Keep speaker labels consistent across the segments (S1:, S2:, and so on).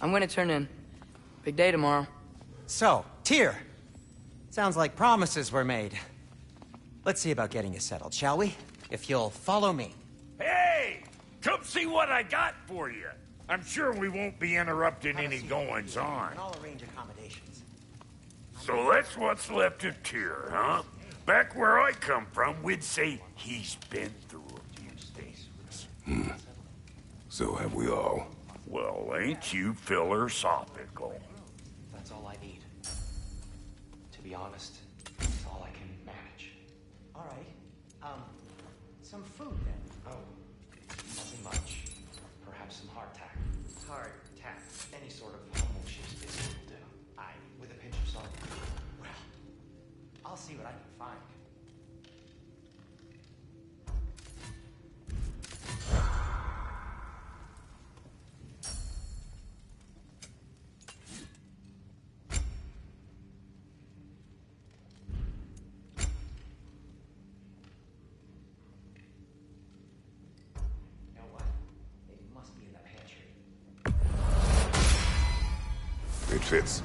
S1: I'm gonna turn in. Big day tomorrow.
S2: So, Tyr. Sounds like promises were made. Let's see about getting you settled, shall we? If you'll follow me.
S3: Hey! Come see what I got for you. I'm sure we won't be interrupting any goings-on.
S2: And I'll arrange accommodations.
S3: So that's what's left of Tyr, huh? Back where I come from, we'd say he's been through a few things.
S4: So have we all.
S3: Well, ain't you philosophical?
S5: That's all I need. To be honest, it's all I can manage.
S2: All right. Some food then.
S5: Oh, nothing much. Perhaps some hardtack. Hardtack. Any sort of humble ship's biscuit will do. Aye, with a pinch of salt.
S2: Well, I'll see what I can find.
S5: You know what? It must be in the pantry.
S4: It fits.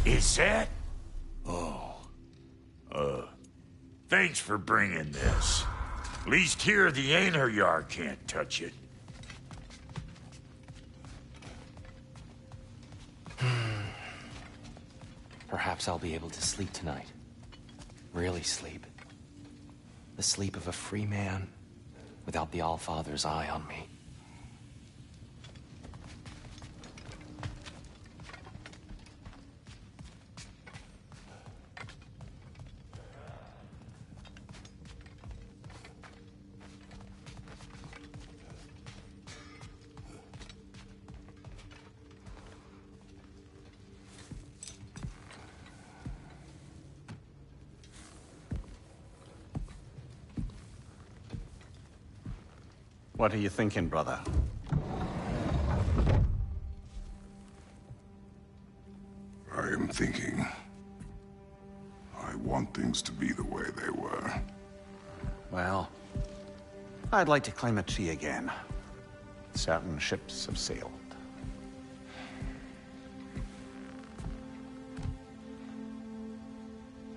S3: Is that? Oh. Thanks for bringing this. Least here the Einherjar can't touch it.
S5: Perhaps I'll be able to sleep tonight. Really sleep. The sleep of a free man without the Allfather's eye on me.
S6: What are you thinking, brother?
S4: I am thinking. I want things to be the way they were.
S6: Well, I'd like to climb a tree again. Certain ships have sailed.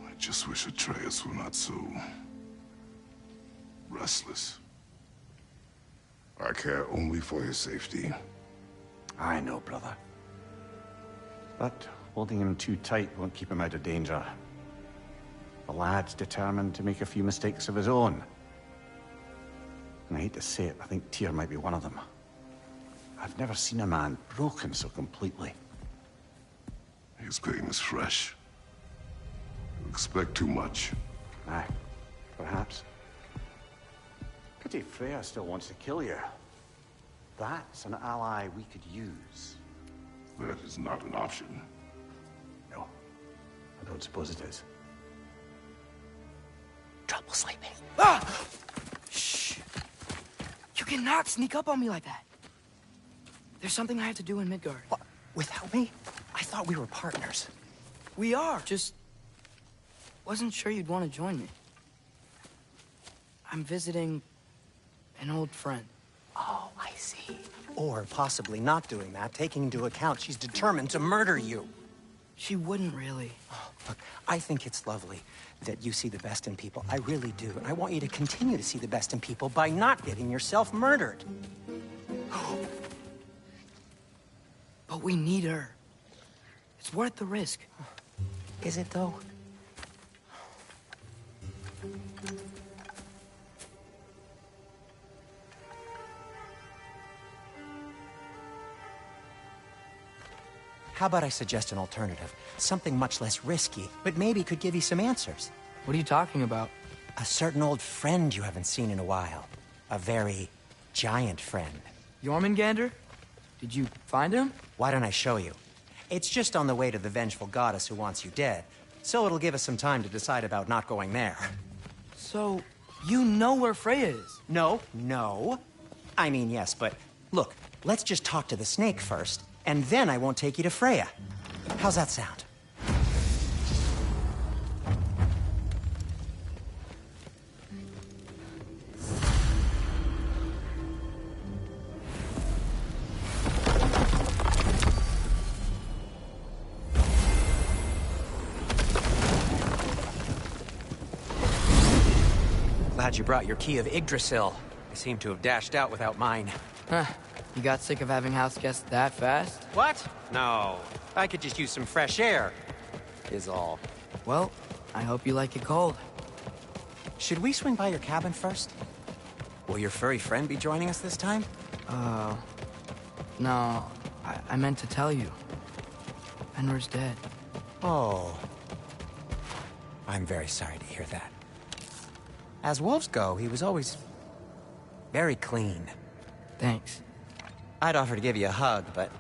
S4: I just wish Atreus were not so restless. I care only for his safety.
S6: I know, brother. But holding him too tight won't keep him out of danger. The lad's determined to make a few mistakes of his own. And I hate to say it, I think Tyr might be one of them. I've never seen a man broken so completely.
S4: His pain is fresh. You expect too much.
S6: Aye, perhaps. Pity Freya still wants to kill you. That's an ally we could use.
S4: That is not an option.
S6: No, I don't suppose it is.
S1: Trouble sleeping. Ah! Shh. You cannot sneak up on me like that. There's something I have to do in Midgard.
S2: What? Without me? I thought we were partners.
S1: We are. Just wasn't sure you'd want to join me. I'm visiting an old friend.
S2: Oh, I see. Or possibly not doing that, taking into account she's determined to murder you.
S1: She wouldn't really.
S2: Oh, look, I think it's lovely that you see the best in people. I really do. And I want you to continue to see the best in people by not getting yourself murdered.
S1: But we need her. It's worth the risk.
S2: Is it, though? How about I suggest an alternative? Something much less risky, but maybe could give you some answers.
S1: What are you talking about?
S2: A certain old friend you haven't seen in a while. A very giant friend.
S1: Jormungandr? Did you find him?
S2: Why don't I show you? It's just on the way to the vengeful goddess who wants you dead. So it'll give us some time to decide about not going there.
S1: So, you know where Freya is?
S2: No. I mean, yes, but look, let's just talk to the snake first, and then I won't take you to Freya. How's that sound? Glad you brought your key of Yggdrasil. I seem to have dashed out without mine.
S1: Huh. You got sick of having house guests that fast?
S2: What? No. I could just use some fresh air, is all.
S1: Well, I hope you like it cold.
S2: Should we swing by your cabin first? Will your furry friend be joining us this time?
S1: No. I meant to tell you. Fenrir's dead.
S2: Oh. I'm very sorry to hear that. As wolves go, he was always very clean.
S1: Thanks.
S2: I'd offer to give you a hug, but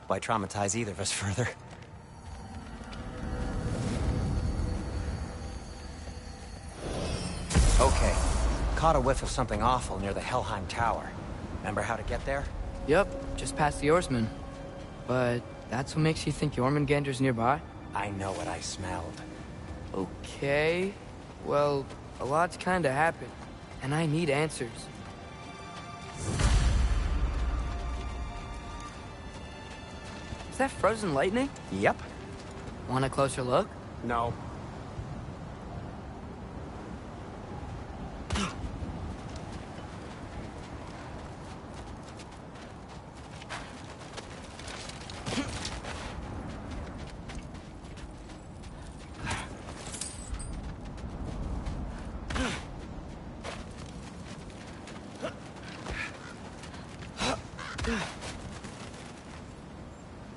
S2: why traumatize either of us further? Okay. Caught a whiff of something awful near the Helheim Tower. Remember how to get there?
S1: Yep, just past the Oarsman. But that's what makes you think Jormungandr's nearby?
S2: I know what I smelled.
S1: Okay. Well, a lot's kinda happened, and I need answers. Is that frozen lightning?
S2: Yep.
S1: Want a closer look?
S2: No.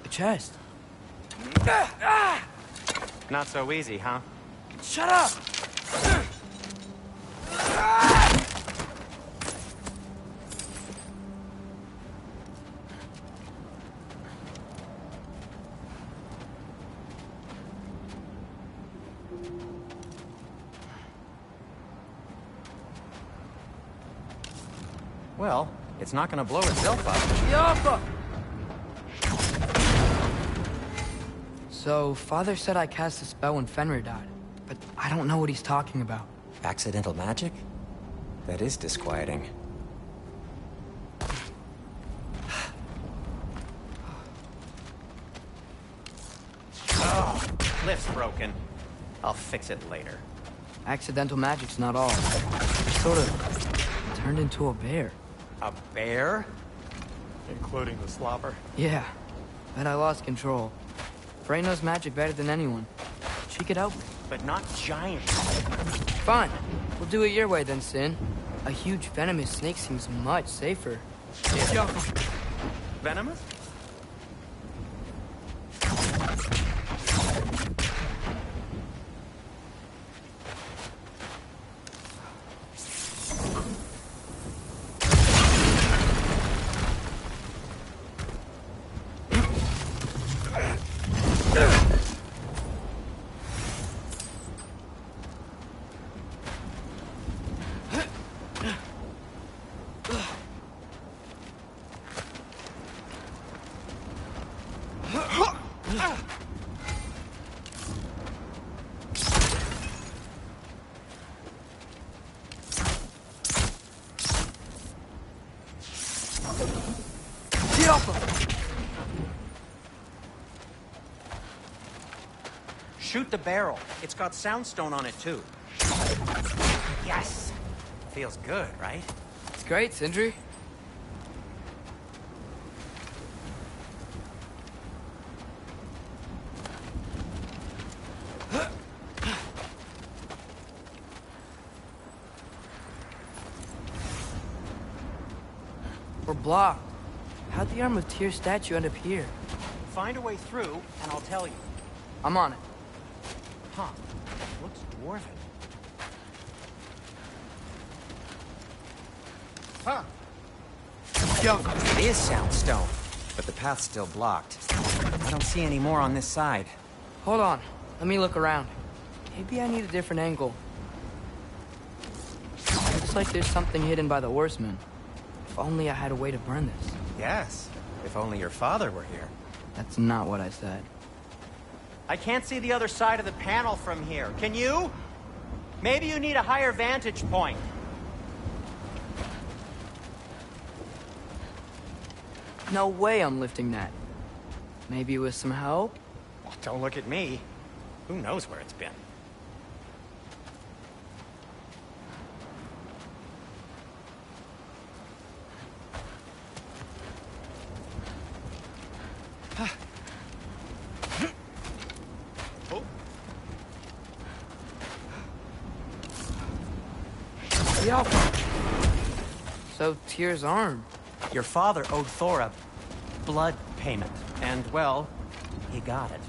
S1: The chest.
S2: Not so easy, huh?
S1: Shut up!
S2: Well, it's not gonna blow itself up.
S1: Yappa! So, Father said I cast a spell when Fenrir died, but I don't know what he's talking about.
S2: Accidental magic? That is disquieting. Oh, lift's broken. I'll fix it later.
S1: Accidental magic's not all. It sort of turned into a bear.
S2: A bear?
S7: Including the slobber.
S1: Yeah, but I lost control. Frey knows magic better than anyone. She could help me.
S2: But not giant.
S1: Fine. We'll do it your way then, Sin. A huge venomous snake seems much safer.
S2: Venomous? Shoot the barrel. It's got soundstone on it, too. Yes! Feels good, right?
S1: It's great, Sindri. We're blocked. How'd the Arm of Tyr statue end up here?
S2: Find a way through, and I'll tell you.
S1: I'm on it.
S2: Huh. Looks dwarven.
S7: Huh.
S2: It is soundstone, but the path's still blocked. I don't see any more on this side.
S1: Hold on. Let me look around. Maybe I need a different angle. Looks like there's something hidden by the horsemen. If only I had a way to burn this.
S2: Yes, if only your father were here.
S1: That's not what I said.
S8: I can't see the other side of the panel from here. Can you? Maybe you need a higher vantage point.
S1: No way I'm lifting that. Maybe with some help?
S8: Don't look at me. Who knows where it's been?
S1: Yeah. So, Tyr's arm.
S8: Your father owed Thor a blood payment, and, well, he got it.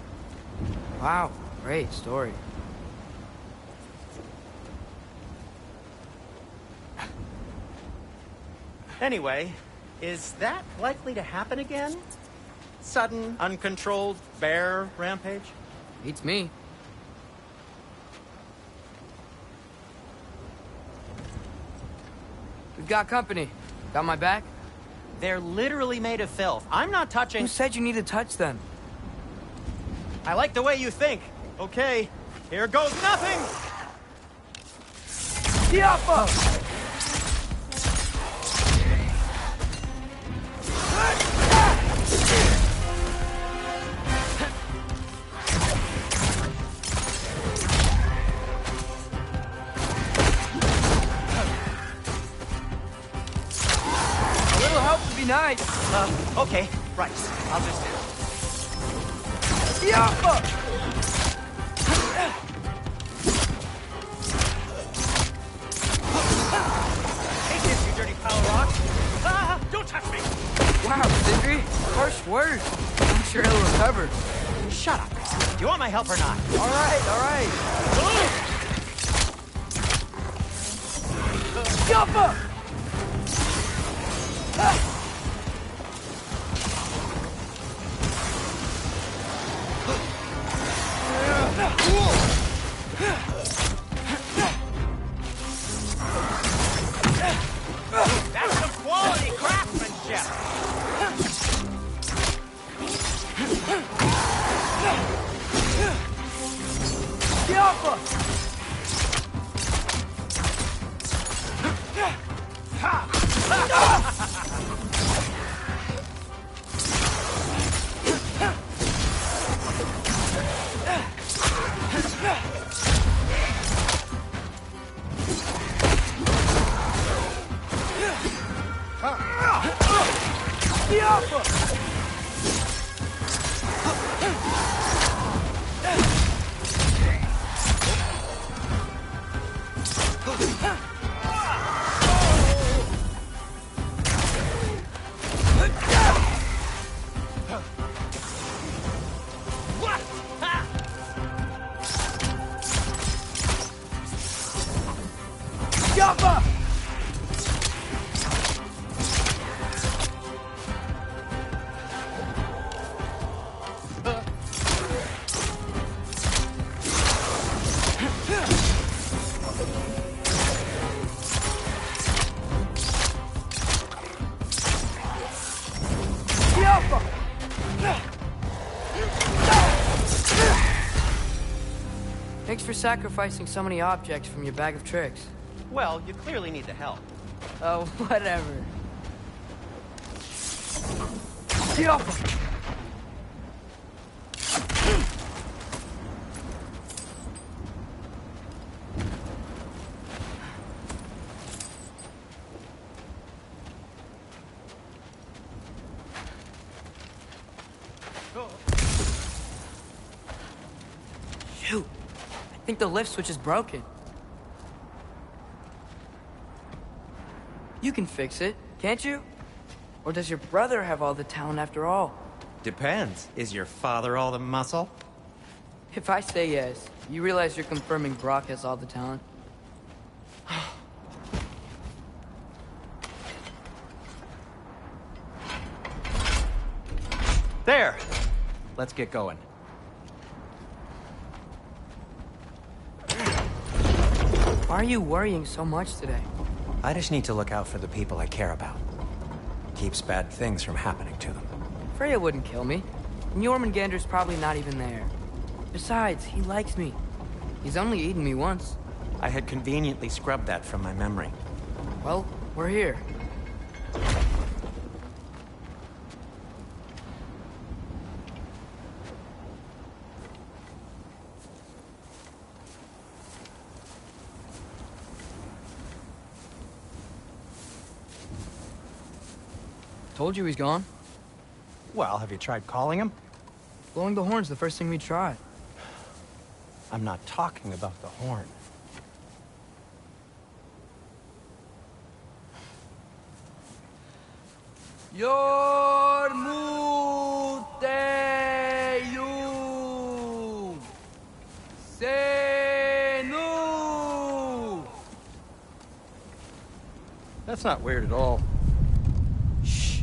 S1: Wow, great story.
S8: Anyway, is that likely to happen again? Sudden, uncontrolled bear rampage?
S1: Beats me. We've got company. Got my back?
S8: They're literally made of filth. I'm not touching...
S1: Who said you need to touch them?
S8: I like the way you think. Okay, here goes nothing!
S1: Diapa! A little help would be nice.
S8: Okay, right. I'll just...
S1: Diapa!
S8: Take this, you dirty pile of rocks! Ah, don't touch me!
S1: Wow, Sindri, harsh words. I'm sure he'll recover.
S8: Shut up. Do you want my help or not?
S1: All right. Diapa!
S8: That's some quality craftsmanship!
S1: Diapa! Diapa! Diapa! Diapa! Thanks for sacrificing so many objects from your bag of tricks.
S8: Well, you clearly need the help.
S1: Oh, whatever. Diapa! Shoot! I think the lift switch is broken. You can fix it, can't you? Or does your brother have all the talent after all?
S2: Depends. Is your father all the muscle?
S1: If I say yes, you realize you're confirming Brock has all the talent?
S8: There! Let's get going.
S1: Why are you worrying so much today?
S2: I just need to look out for the people I care about. Keeps bad things from happening to them.
S1: Freya wouldn't kill me. And Jormungandr's probably not even there. Besides, he likes me. He's only eaten me once.
S2: I had conveniently scrubbed that from my memory.
S1: Well, we're here. Told you he's gone.
S2: Well, have you tried calling him?
S1: Blowing the horn's the first thing we tried.
S2: I'm not talking about the horn.
S1: Yormuteyu Senu.
S7: That's not weird at all.
S1: Shh.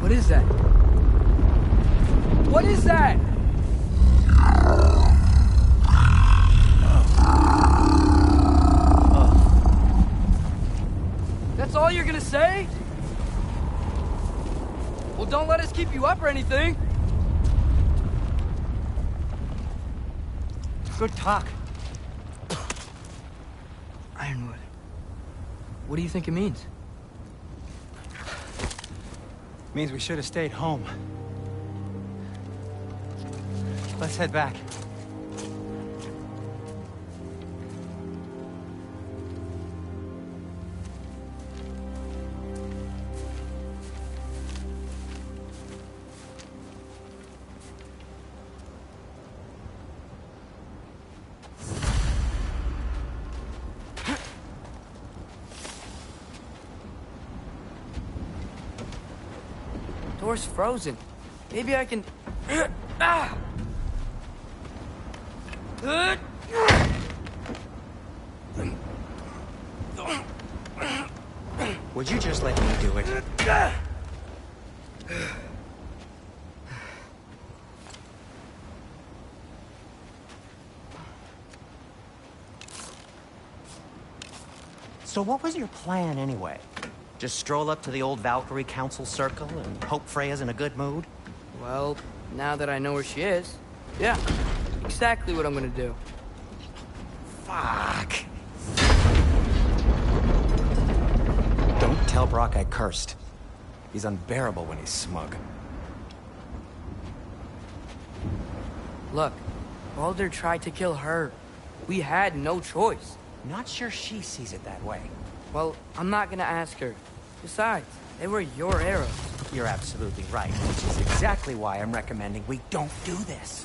S1: What is that? What is that? That's all you're gonna say? Well, don't let us keep you up or anything.
S2: Good talk.
S1: Ironwood. What do you think it means?
S2: Means we should have stayed home. Let's head back.
S1: Door's frozen. Maybe I can... Ah!
S2: Would you just let me do it?
S8: So what was your plan anyway? Just stroll up to the old Valkyrie Council circle and hope Freya's in a good mood?
S1: Well, now that I know where she is, yeah, exactly what I'm gonna do.
S2: Fuck. Don't tell Brock I cursed. He's unbearable when he's smug.
S1: Look, Baldur tried to kill her. We had no choice.
S2: Not sure she sees it that way.
S1: Well, I'm not gonna ask her. Besides, they were your arrows.
S2: You're absolutely right, which is exactly why I'm recommending we don't do this.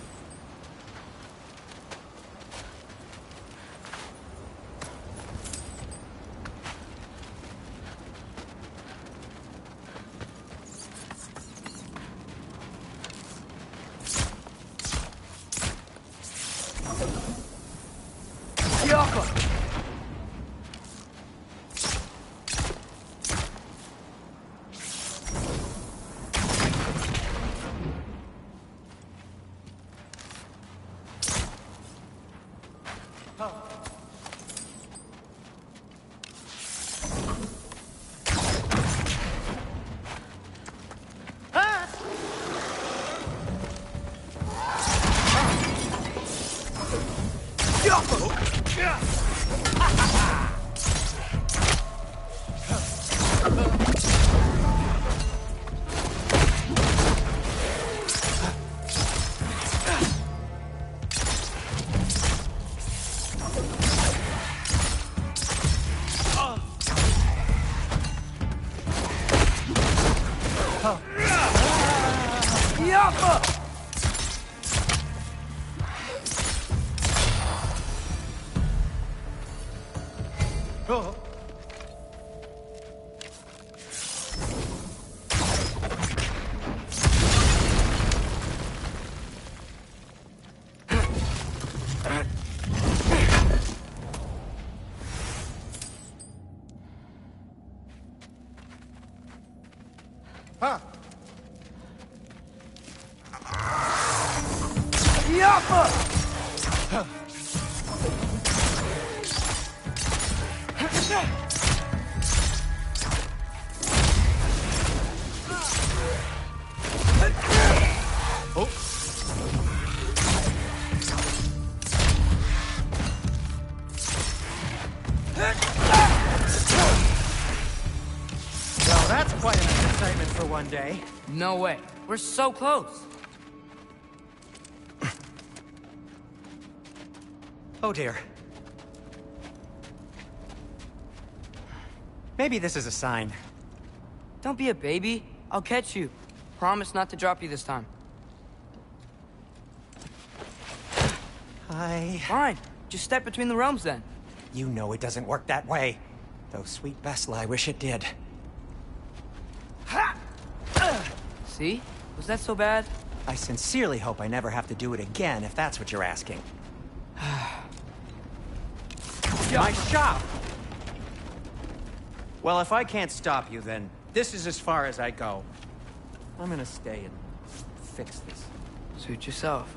S8: Well, that's quite an excitement for one day.
S1: No way. We're so close.
S8: Oh dear. Maybe this is a sign.
S1: Don't be a baby. I'll catch you. Promise not to drop you this time. Fine. Just step between the realms then.
S2: You know it doesn't work that way. Though, sweet Bessel, I wish it did.
S1: See? Was that so bad?
S2: I sincerely hope I never have to do it again, if that's what you're asking.
S8: My shop! Well, if I can't stop you, then this is as far as I go. I'm gonna stay and fix this.
S1: Suit yourself.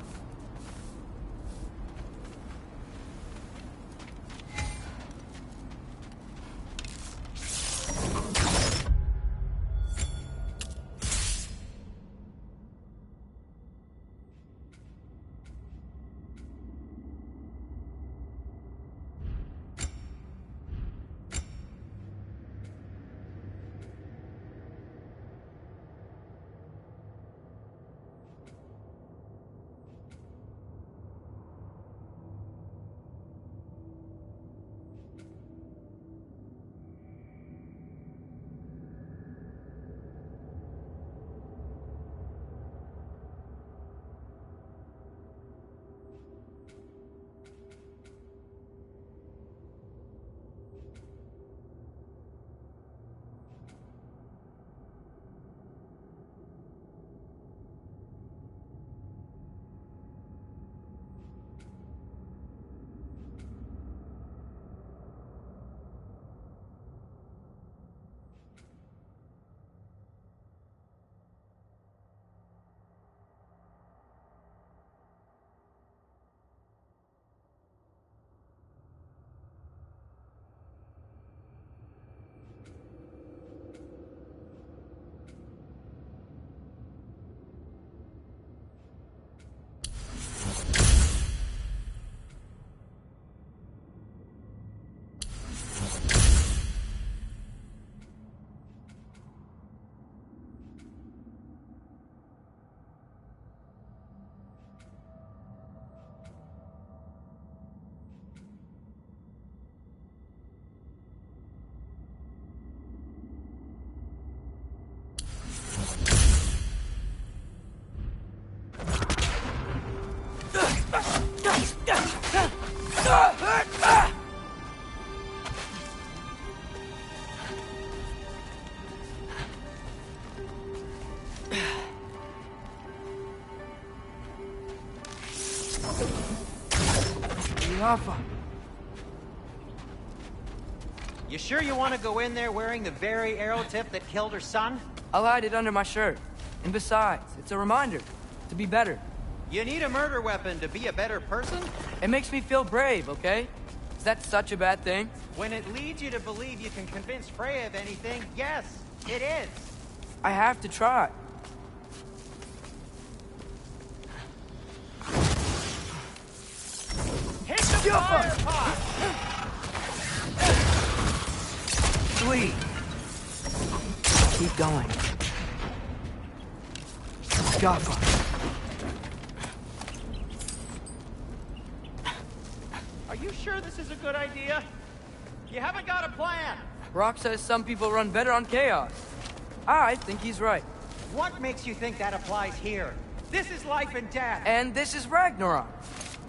S8: You sure you want to go in there wearing the very arrow tip that killed her son?
S1: I'll hide it under my shirt. And besides, it's a reminder to be better.
S8: You need a murder weapon to be a better person?
S1: It makes me feel brave, okay? Is that such a bad thing?
S8: When it leads you to believe you can convince Freya of anything, yes, it is.
S1: I have to try.
S8: Hit the
S1: keep going. Jaffa.
S8: Are you sure this is a good idea? You haven't got a plan.
S1: Brock says some people run better on chaos. I think he's right.
S8: What makes you think that applies here? This is life and death.
S1: And this is Ragnarok.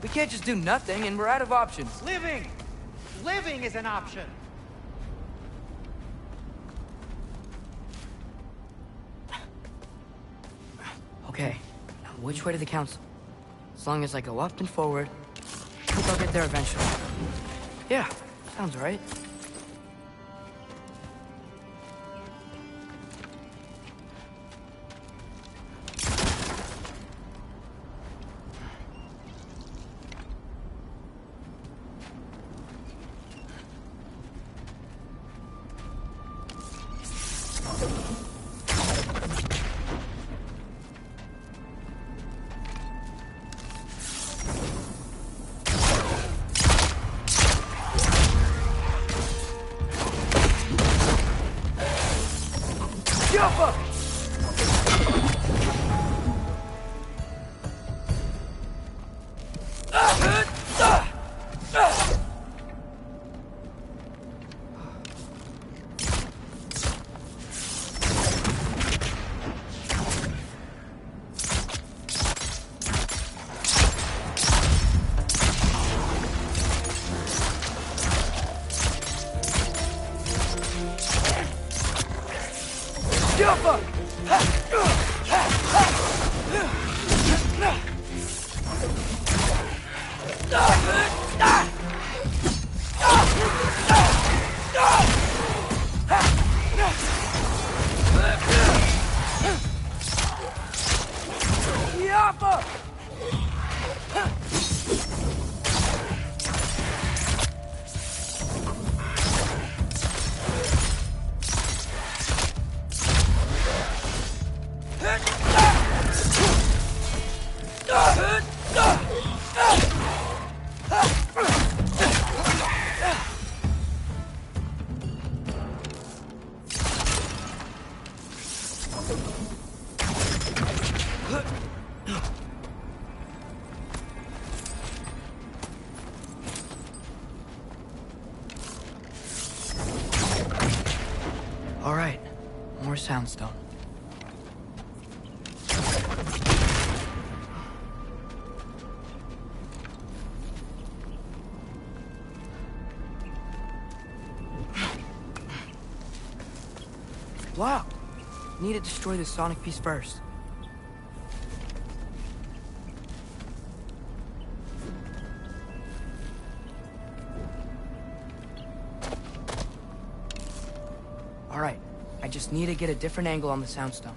S1: We can't just do nothing, and we're out of options.
S8: Living! Living is an option.
S1: Okay, now which way to the council? As long as I go up and forward, I think I'll get there eventually. Yeah, sounds right. All right, more soundstone. Blocked. Need to destroy the sonic piece first. All right, I just need to get a different angle on the soundstone.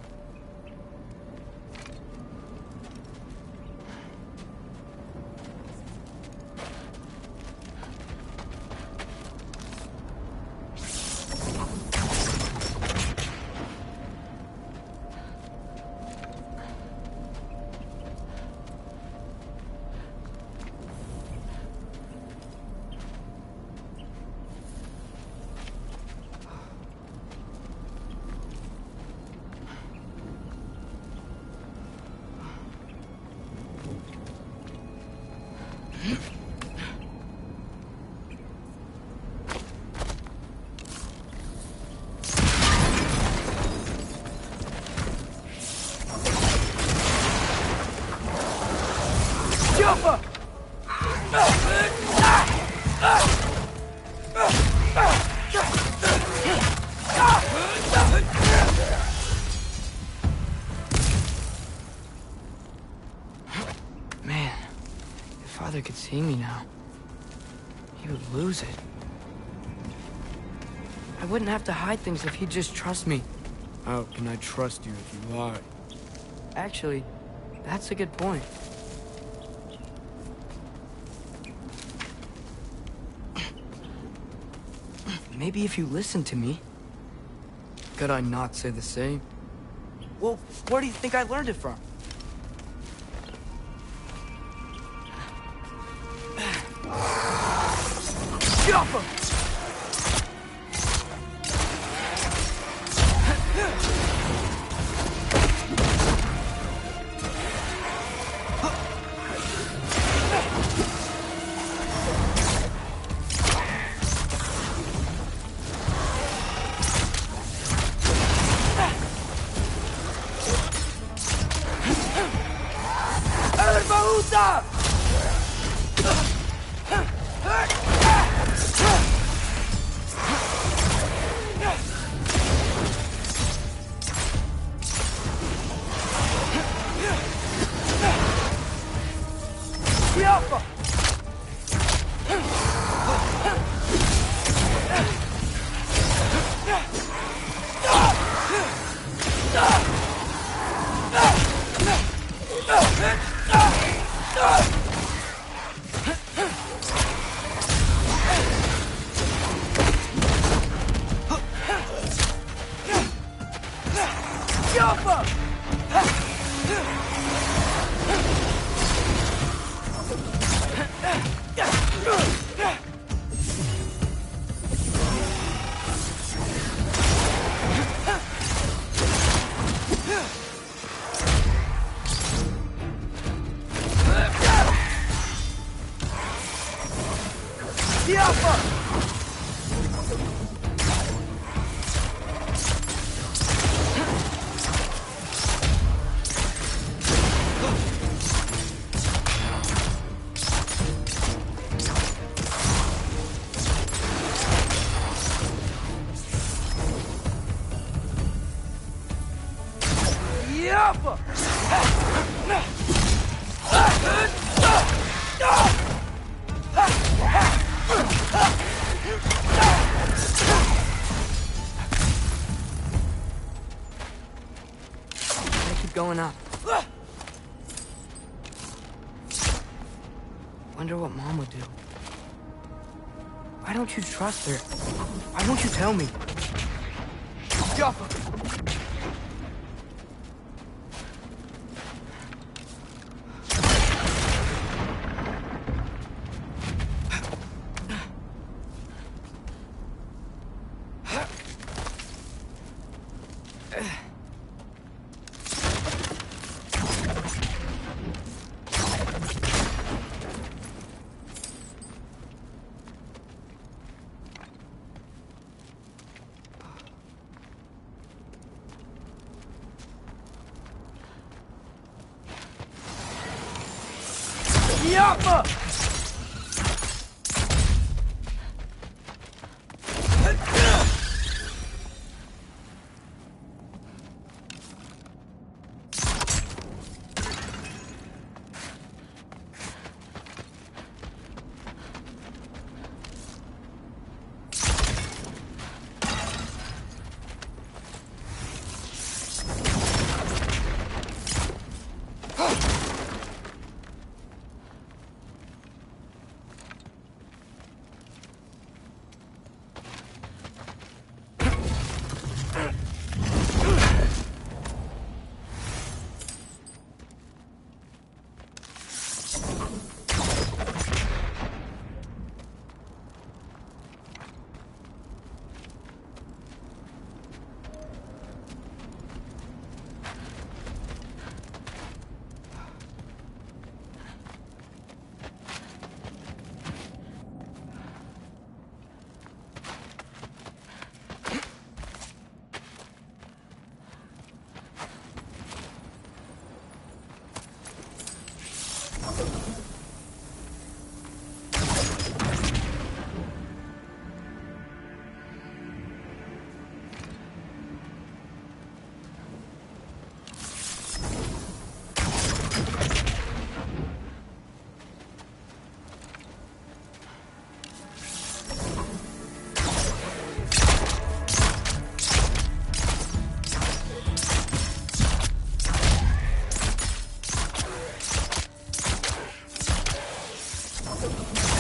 S1: Man, if Father could see me now, he would lose it. I wouldn't have to hide things if he'd just trust me.
S9: How can I trust you if you lie?
S1: Actually, that's a good point. Maybe if you listen to me.
S9: Could I not say the same?
S1: Well, where do you think I learned it from? Jump him! Going up. Wonder what Mom would do. Why don't you trust her? Why won't you tell me? Jaffa! Yapma!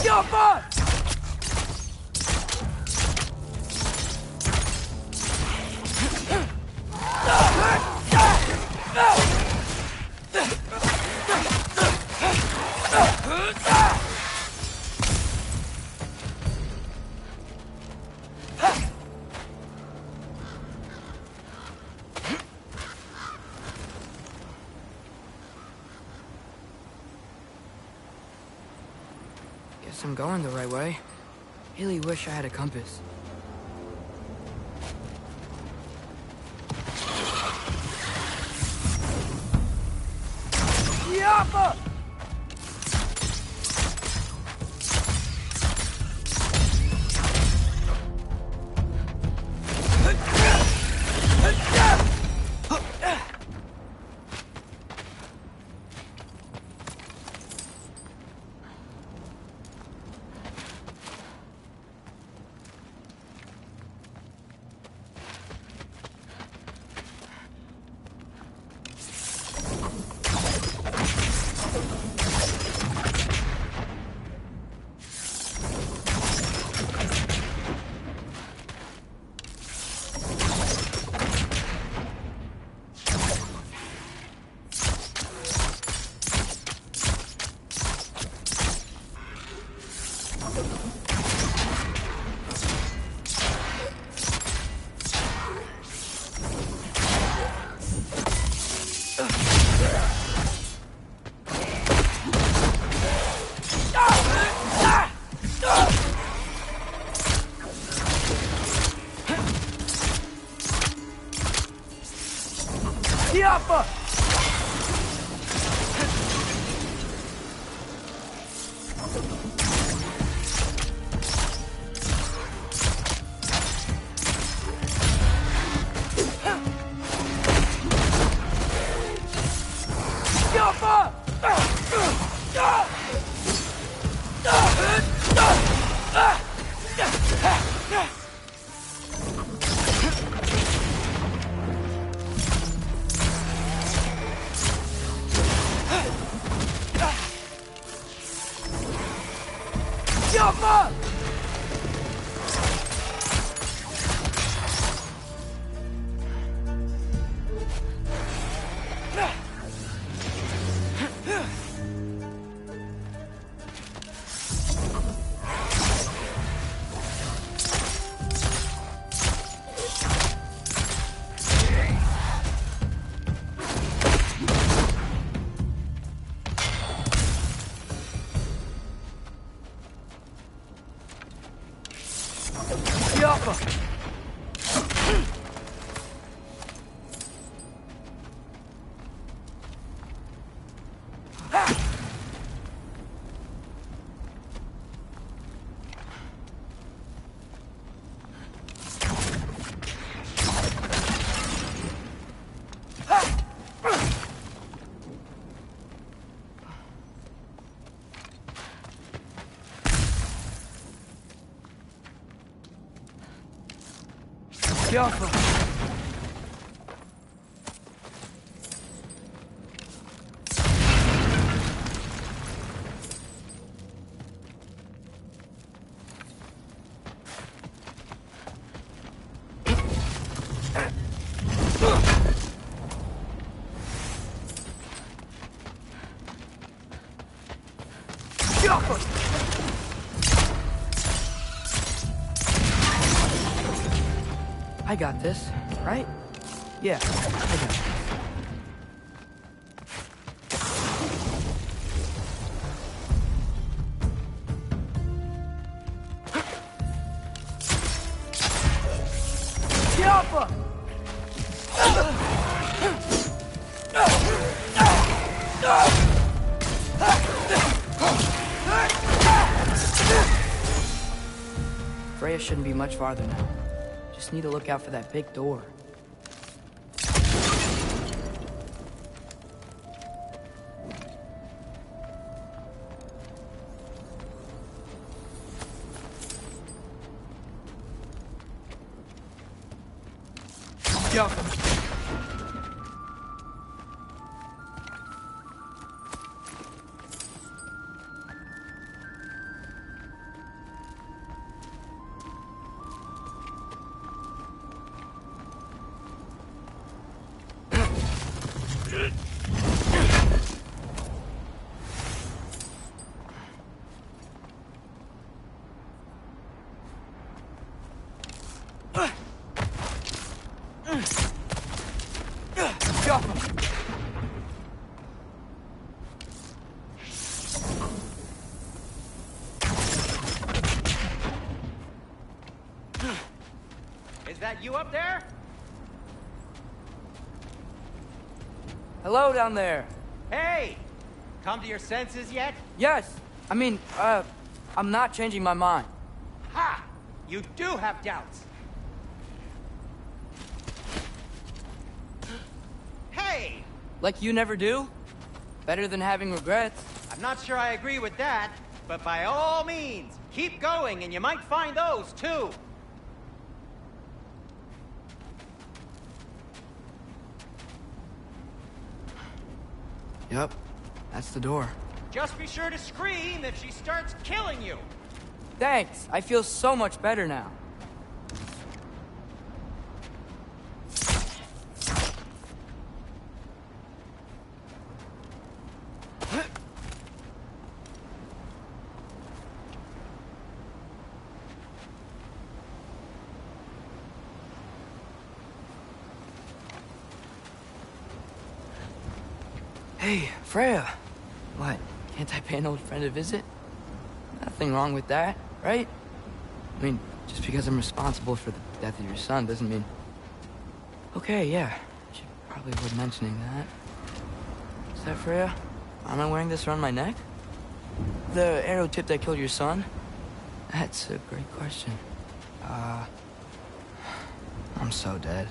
S1: Jaffa! Guess I'm going the right way. Really wish I had a compass. Yappa! Yappa! Yappa! I got this, right? Yeah, I got it. Yappa! Freya shouldn't be much farther now. Just need to look out for that big door.
S8: Is that you up there?
S1: Hello down there.
S8: Hey! Come to your senses yet?
S1: Yes. I mean, I'm not changing my mind.
S8: Ha! You do have doubts. Hey!
S1: Like you never do? Better than having regrets.
S8: I'm not sure I agree with that, but by all means, keep going and you might find those too.
S1: Yep, that's the door.
S8: Just be sure to scream if she starts killing you.
S1: Thanks, I feel so much better now. Hey, Freya. What, can't I pay an old friend a visit? Nothing wrong with that, right? I mean, just because I'm responsible for the death of your son doesn't mean... Okay, yeah, should probably Probably worth mentioning that. Is that Freya? Am I wearing this around my neck? The arrow tip that killed your son? That's a great question. I'm so dead.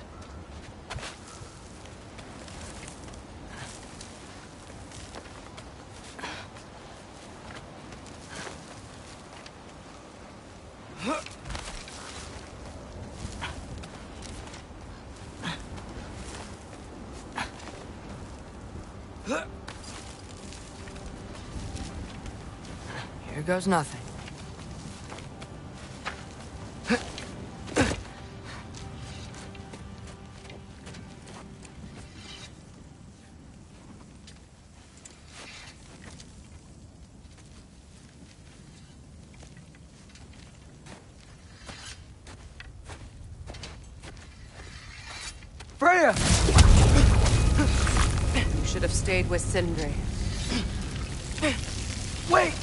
S1: Here goes nothing. Freya!
S10: You should have stayed with Sindri.
S1: Wait!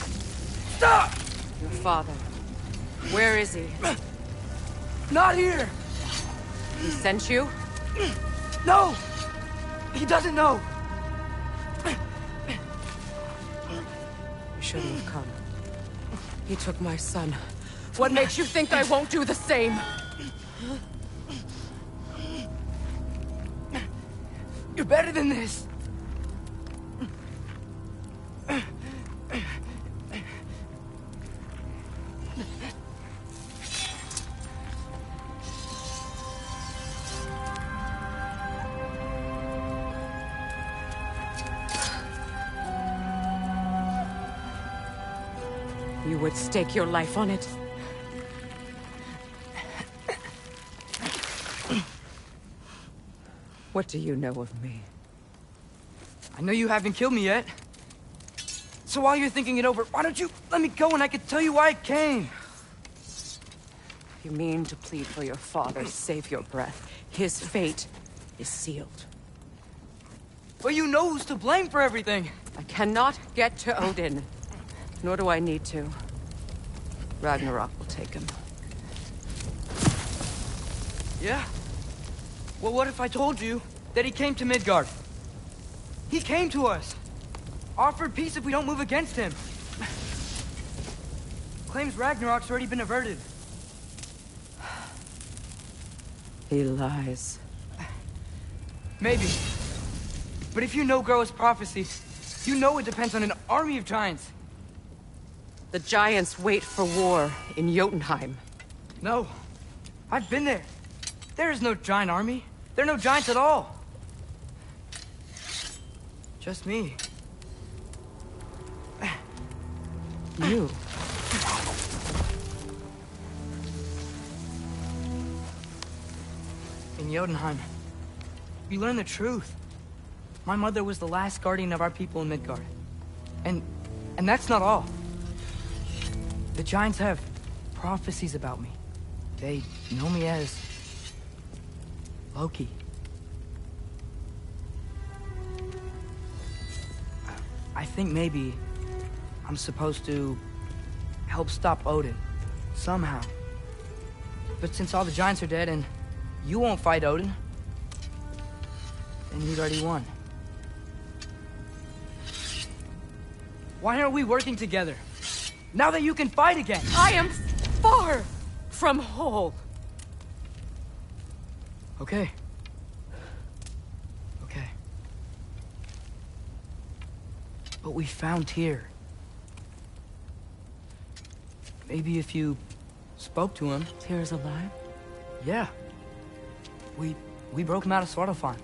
S1: Stop!
S10: Your father. Where is he?
S1: Not here!
S10: He sent you?
S1: No! He doesn't know!
S10: You shouldn't have come. He took my son. What makes you think I won't do the same?
S1: You're better than this!
S10: You would stake your life on it? What do you know of me?
S1: I know you haven't killed me yet. So while you're thinking it over, why don't you let me go and I can tell you why I came?
S10: You mean to plead for your father, save your breath. His fate is sealed.
S1: But you know who's to blame for everything.
S10: I cannot get to Odin. Nor do I need to. Ragnarok will take him.
S1: Yeah? Well, what if I told you that he came to Midgard? He came to us. Offered peace if we don't move against him. Claims Ragnarok's already been averted.
S10: He lies.
S1: Maybe. But if you know Groa's prophecy, you know it depends on an army of giants.
S10: The giants wait for war in Jotunheim.
S1: No. I've been there. There is no giant army. There are no giants at all. Just me.
S10: You.
S1: In Jotunheim, we learn the truth. My mother was the last guardian of our people in Midgard. And that's not all. The giants have prophecies about me. They know me as Loki. I think maybe I'm supposed to help stop Odin, somehow. But since all the giants are dead and you won't fight Odin, then he's already won. Why aren't we working together? Now that you can fight again!
S10: I am far from whole.
S1: Okay. Okay. But we found Tyr. Maybe if you spoke to him...
S10: Tyr's alive?
S1: Yeah. We broke him out of Svartalfheim.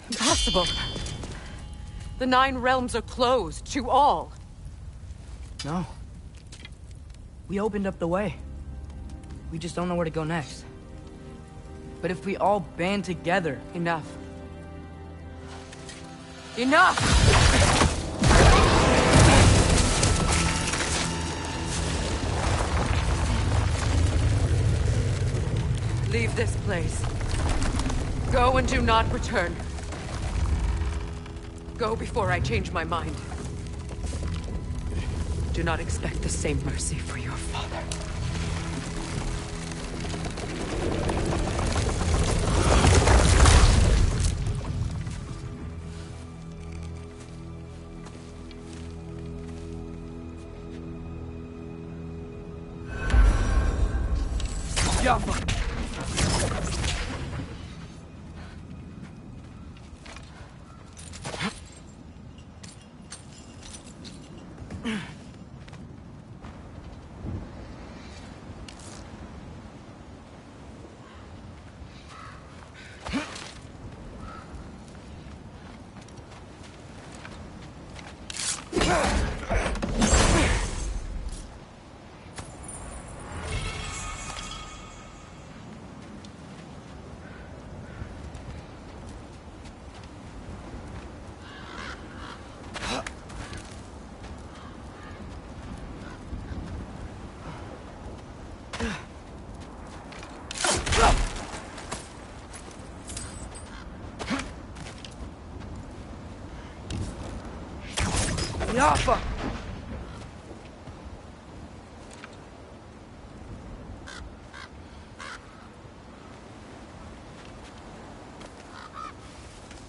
S10: Impossible. The 9 realms are closed to all.
S1: No. We opened up the way. We just don't know where to go next. But if we all band together...
S10: Enough. Enough! Leave this place. Go and do not return. Go before I change my mind. Do not expect the same mercy for your father.
S1: Yappa!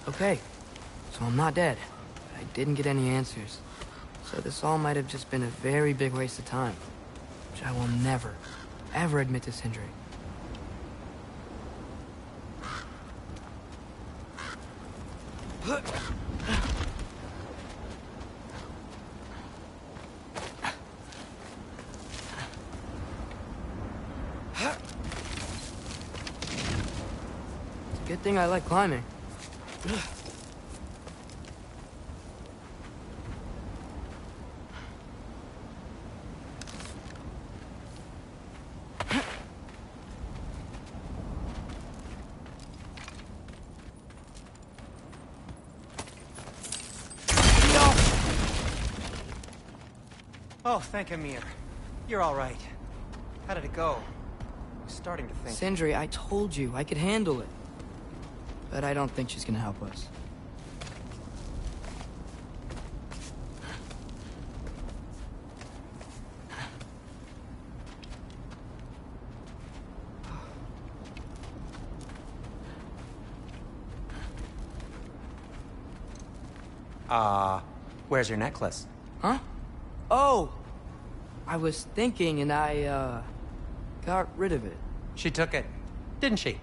S1: Okay, so I'm not dead. I didn't get any answers. So this all might have just been a very big waste of time. Which I will never, ever admit to Sindri. It's a good thing I like climbing.
S2: Oh, thank Amir. You're all right. How did it go? I was starting to think...
S1: Sindri, I told you I could handle it. But I don't think she's gonna help us.
S2: Where's your necklace?
S1: Huh? Oh! I was thinking and I, got rid of it.
S2: She took it, didn't she?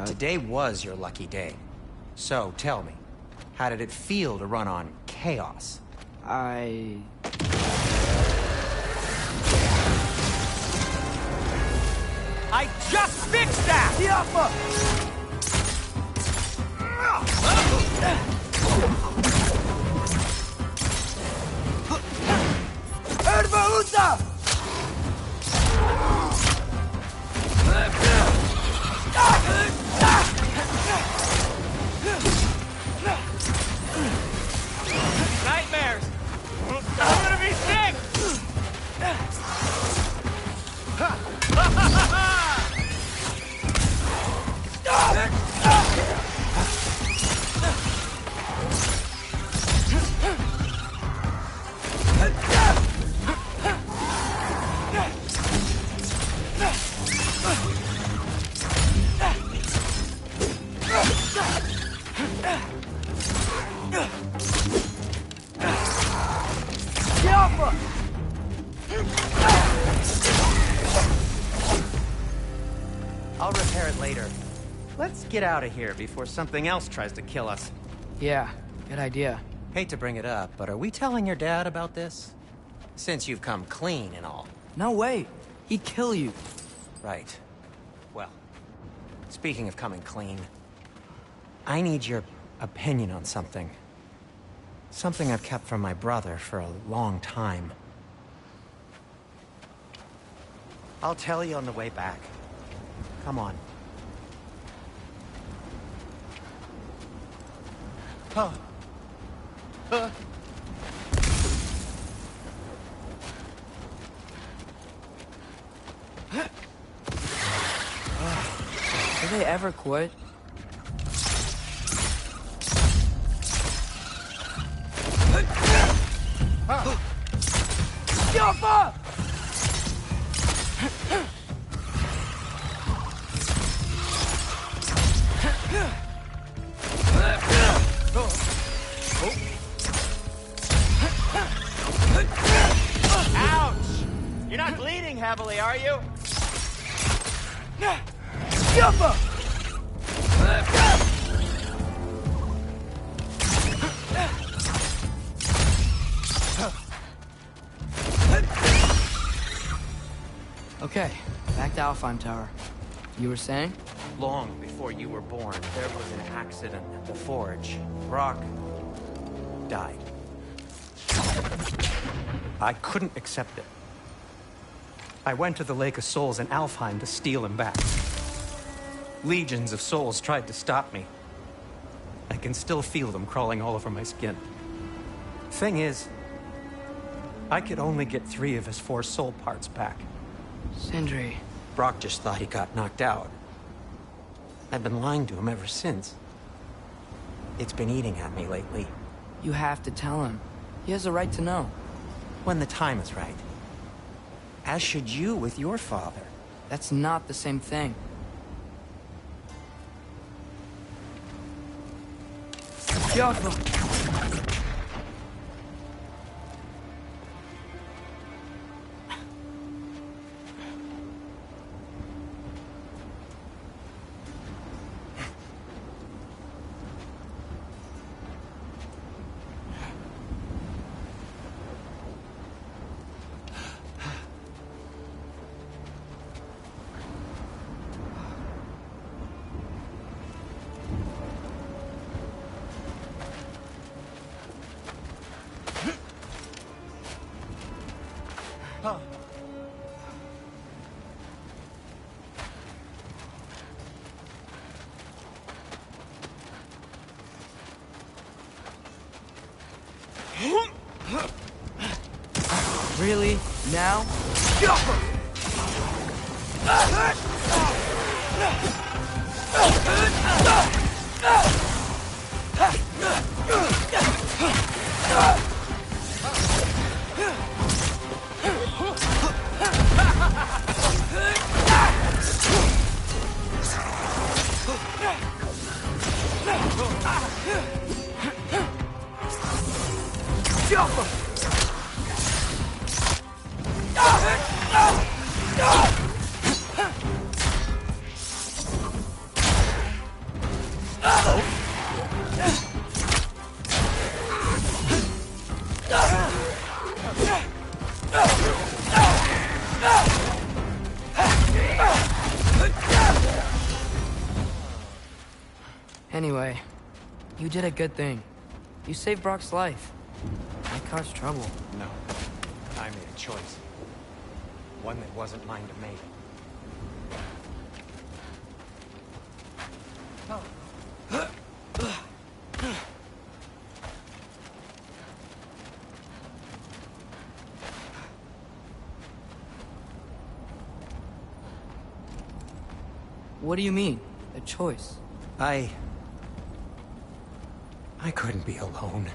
S2: Today was your lucky day. So, tell me, how did it feel to run on chaos?
S1: I
S2: just fixed that!
S1: Yappa! Erbaúta!
S2: Nightmares! I'm gonna be sick! I'll repair it later. Let's get out of here before something else tries to kill us.
S1: Yeah, good idea.
S2: Hate to bring it up, but are we telling your dad about this? Since you've come clean and all.
S1: No way. He'd kill you.
S2: Right. Well, speaking of coming clean, I need your opinion on something. Something I've kept from my brother for a long time. I'll tell you on the way back. Come on. Huh.
S1: Do they ever quit? Yappa!
S8: Ouch! You're not bleeding heavily, are you?
S1: Okay, back to Alfheim Tower. You were saying?
S2: Long before you were born, there was an accident at the forge. Brock died. I couldn't accept it. I went to the Lake of Souls in Alfheim to steal him back. Legions of souls tried to stop me. I can still feel them crawling all over my skin. Thing is, I could only get 3 of his 4 soul parts back.
S1: Sindri.
S2: Brock just thought he got knocked out. I've been lying to him ever since. It's been eating at me lately.
S1: You have to tell him. He has a right to know.
S2: When the time is right. As should you with your father.
S1: That's not the same thing. Jaffa! Really? Now? Anyway, you did a good thing. You saved Brock's life. I caused trouble.
S2: No. I made a choice. One that wasn't mine to make.
S1: What do you mean? A choice?
S2: I couldn't be alone.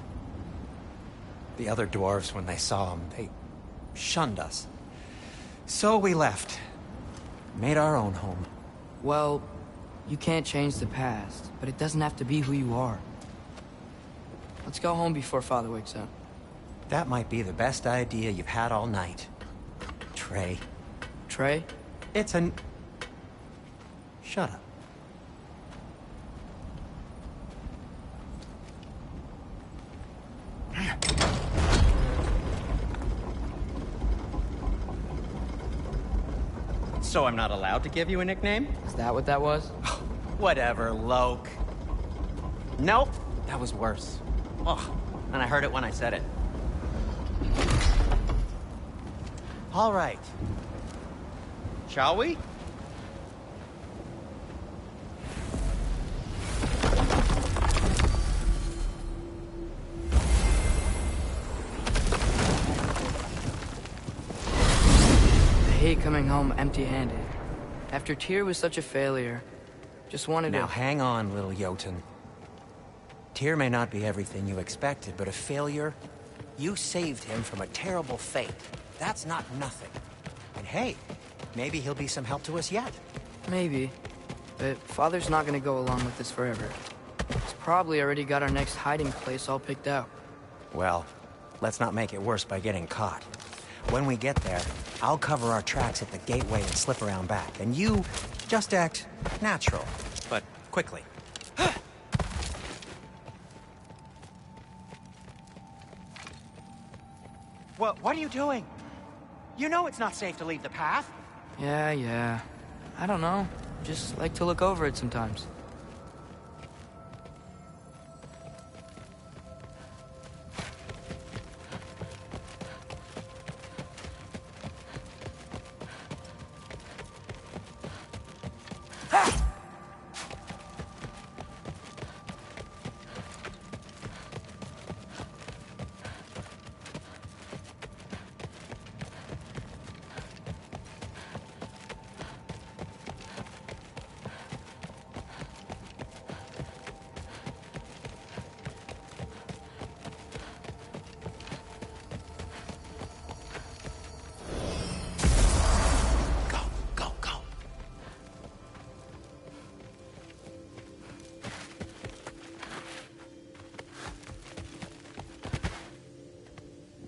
S2: The other dwarves, when they saw him, they shunned us. So we left. Made our own home.
S1: Well, you can't change the past, but it doesn't have to be who you are. Let's go home before Father wakes up.
S2: That might be the best idea you've had all night. Trey.
S1: Trey?
S2: It's an... Shut up.
S8: So I'm not allowed to give you a nickname?
S1: Is that what that was?
S8: Whatever, Loke. Nope, that was worse. Oh, and I heard it when I said it. All right. Shall we?
S1: I hate coming home empty-handed. After Tyr was such a failure, just wanted
S2: Now
S1: to...
S2: hang on, little Jotun. Tyr may not be everything you expected, but a failure? You saved him from a terrible fate. That's not nothing. And hey, maybe he'll be some help to us yet.
S1: Maybe. But Father's not gonna go along with this forever. He's probably already got our next hiding place all picked out.
S2: Well, let's not make it worse by getting caught. When we get there, I'll cover our tracks at the gateway and slip around back. And you Just act natural, but quickly. What are you doing? You know it's not safe to leave the path.
S1: Yeah. I don't know. Just like to look over it sometimes.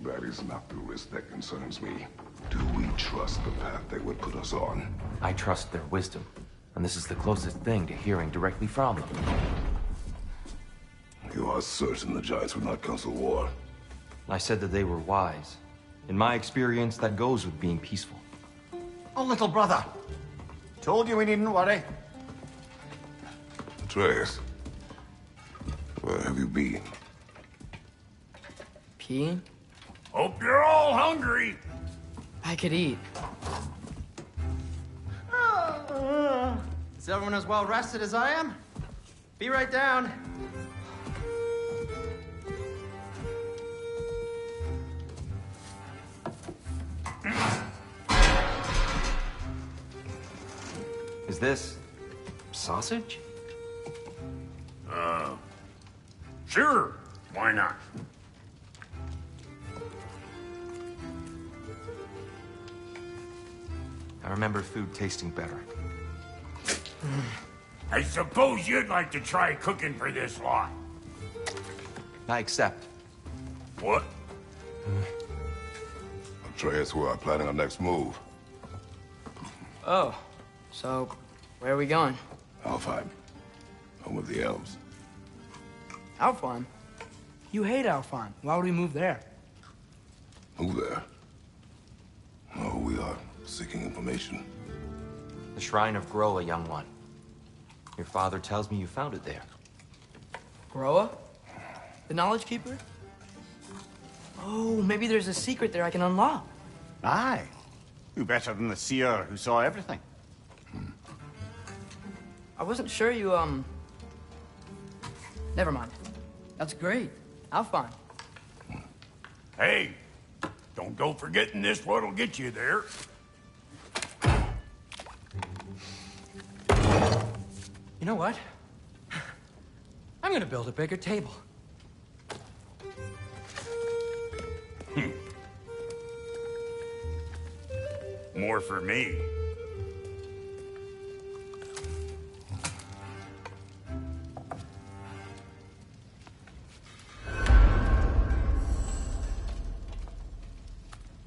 S4: That is not the risk that concerns me. Do we trust the path they would put us on?
S5: I trust their wisdom, and this is the closest thing to hearing directly from them.
S4: You are certain the Giants would not counsel war?
S5: I said that they were wise. In my experience, that goes with being peaceful.
S6: Oh, little brother. Told you we needn't worry.
S4: Atreus, where have you been?
S1: Peeing?
S3: Hope you're all hungry.
S1: I could eat.
S8: Is everyone as well rested as I am? Be right down.
S5: Is this sausage?
S3: Sure. Why not?
S5: I remember food tasting better.
S3: I suppose you'd like to try cooking for this lot.
S5: I accept.
S3: What?
S4: Atreus, we are planning our next move.
S1: Oh, so where are we going?
S4: Alfheim. Home of the elves.
S1: Alfheim? You hate Alfheim. Why would we move there?
S4: Move there? No, we are seeking information.
S5: The Shrine of Groa, young one. Your father tells me you found it there.
S1: Groa? The Knowledge Keeper? Oh, maybe there's a secret there I can unlock.
S6: Aye. Who better than the seer who saw everything?
S1: I wasn't sure you, Never mind. That's great. Alfheim.
S3: Hey, don't go forgetting this what'll get you there.
S2: You know what? I'm gonna build a bigger table.
S3: More for me.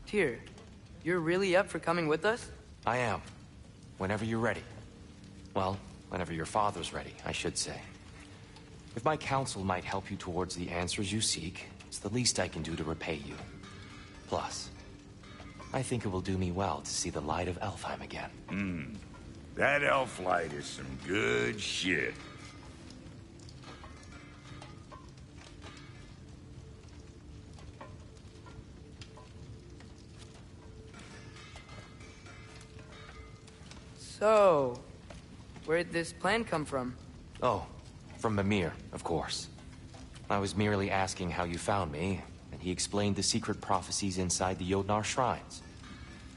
S1: Tyr, you're really up for coming with us?
S5: I am. Whenever you're ready. Well, whenever your father's ready, I should say. If my counsel might help you towards the answers you seek, it's the least I can do to repay you. Plus, I think it will do me well to see the light of Alfheim again.
S3: That elf light is some good shit.
S1: So, where'd this plan come from?
S5: Oh, from Mimir, of course. I was merely asking how you found me, and he explained the secret prophecies inside the Jotnar shrines.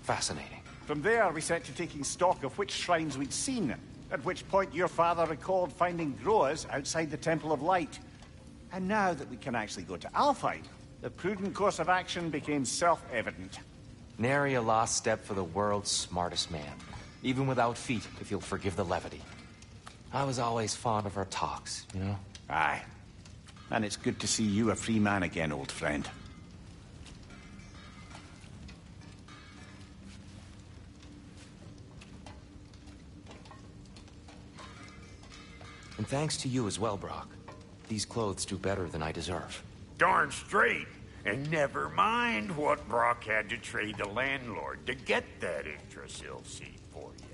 S5: Fascinating.
S6: From there, we set to taking stock of which shrines we'd seen, at which point your father recalled finding Groas outside the Temple of Light. And now that we can actually go to Alfheim, the prudent course of action became self-evident.
S5: Nary a lost step for the world's smartest man. Even without feet, if you'll forgive the levity. I was always fond of our talks, you know?
S6: Aye. And it's good to see you a free man again, old friend.
S5: thanks to you as well, Brock. These clothes do better than I deserve.
S3: Darn straight. And never mind what Brock had to trade the landlord to get that Yggdrasil seed for you.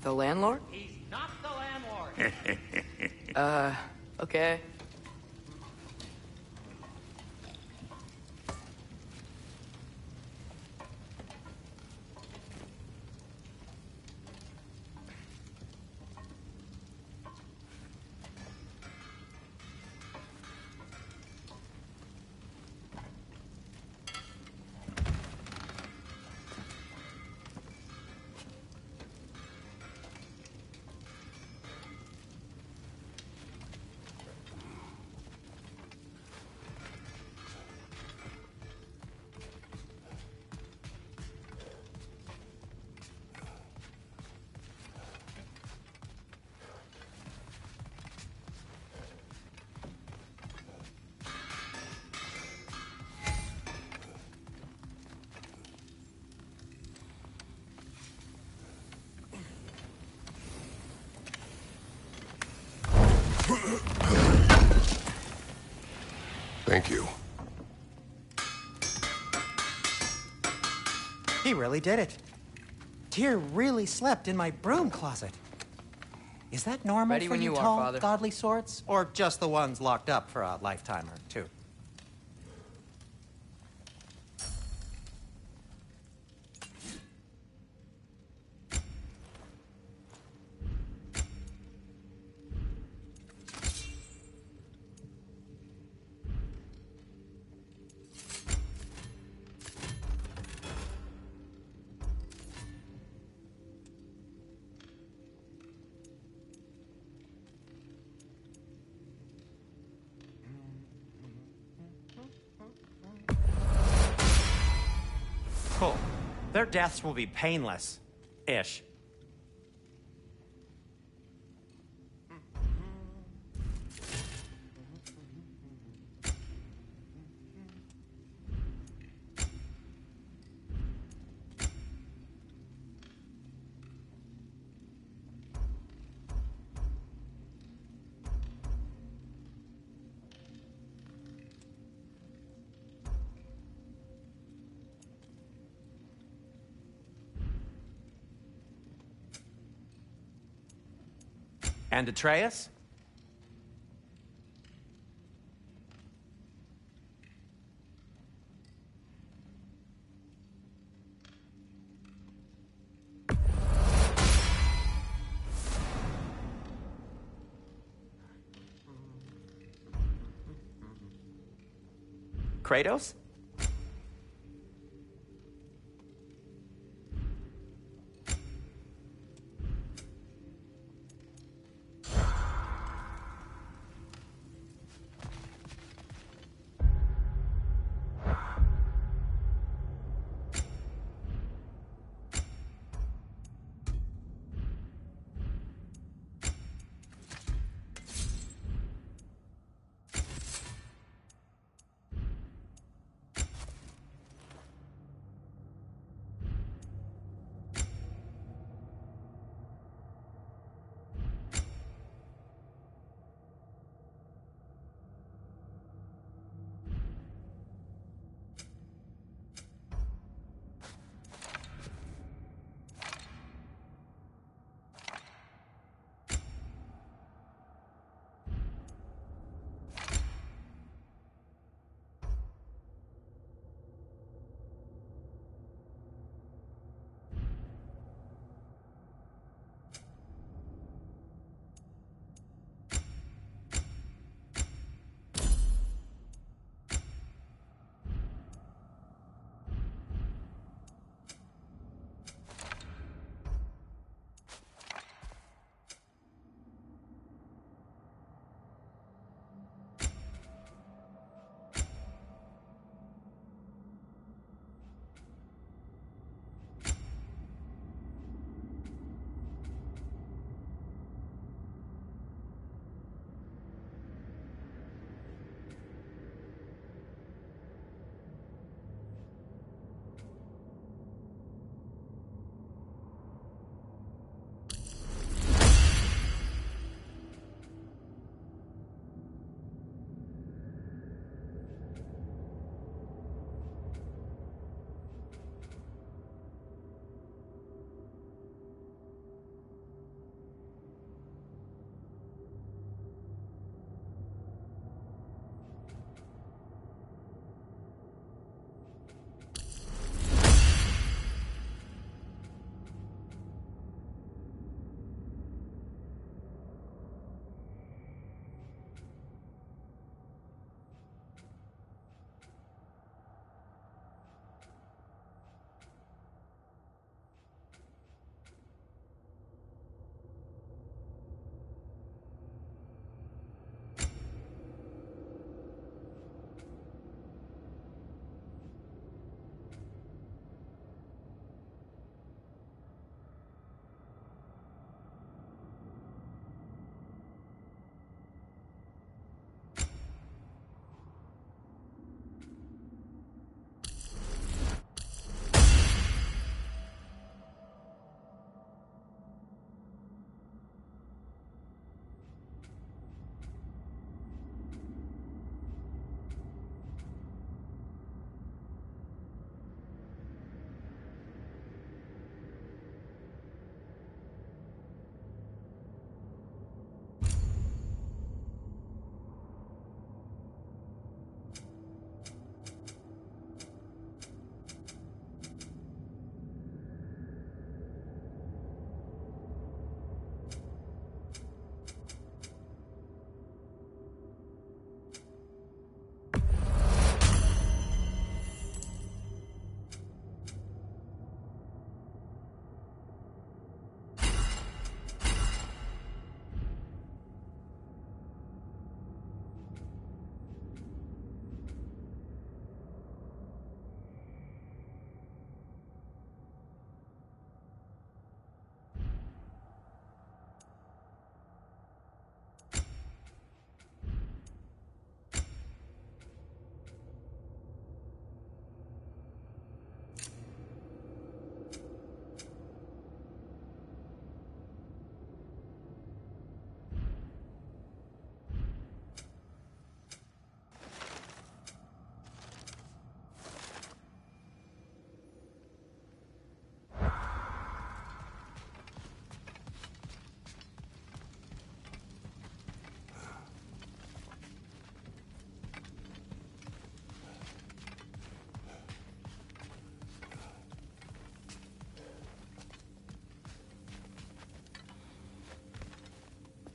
S1: The landlord?
S8: He's not the landlord.
S1: Okay.
S4: Thank you.
S2: He really did it. Tyr really slept in my broom closet. Is that normal
S1: Ready
S2: for
S1: when
S2: you
S1: you are,
S2: tall,
S1: Father.
S2: godly sorts? Or just the ones locked up for a lifetime or two? Cool. Their deaths will be painless. Ish. And Atreus? Kratos?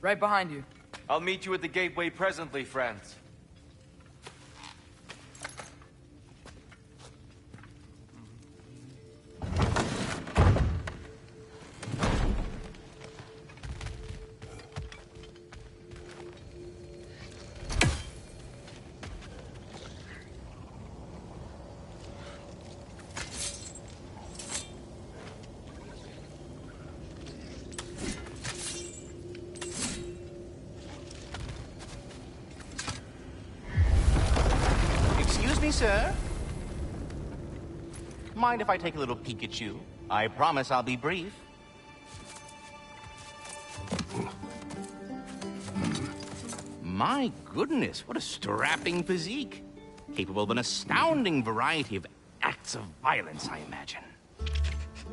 S1: Right behind you.
S5: I'll meet you at the gateway presently, friends.
S11: Excuse me, sir. Mind if I take a little peek at you? I promise I'll be brief. My goodness, what a strapping physique. Capable of an astounding variety of acts of violence, I imagine.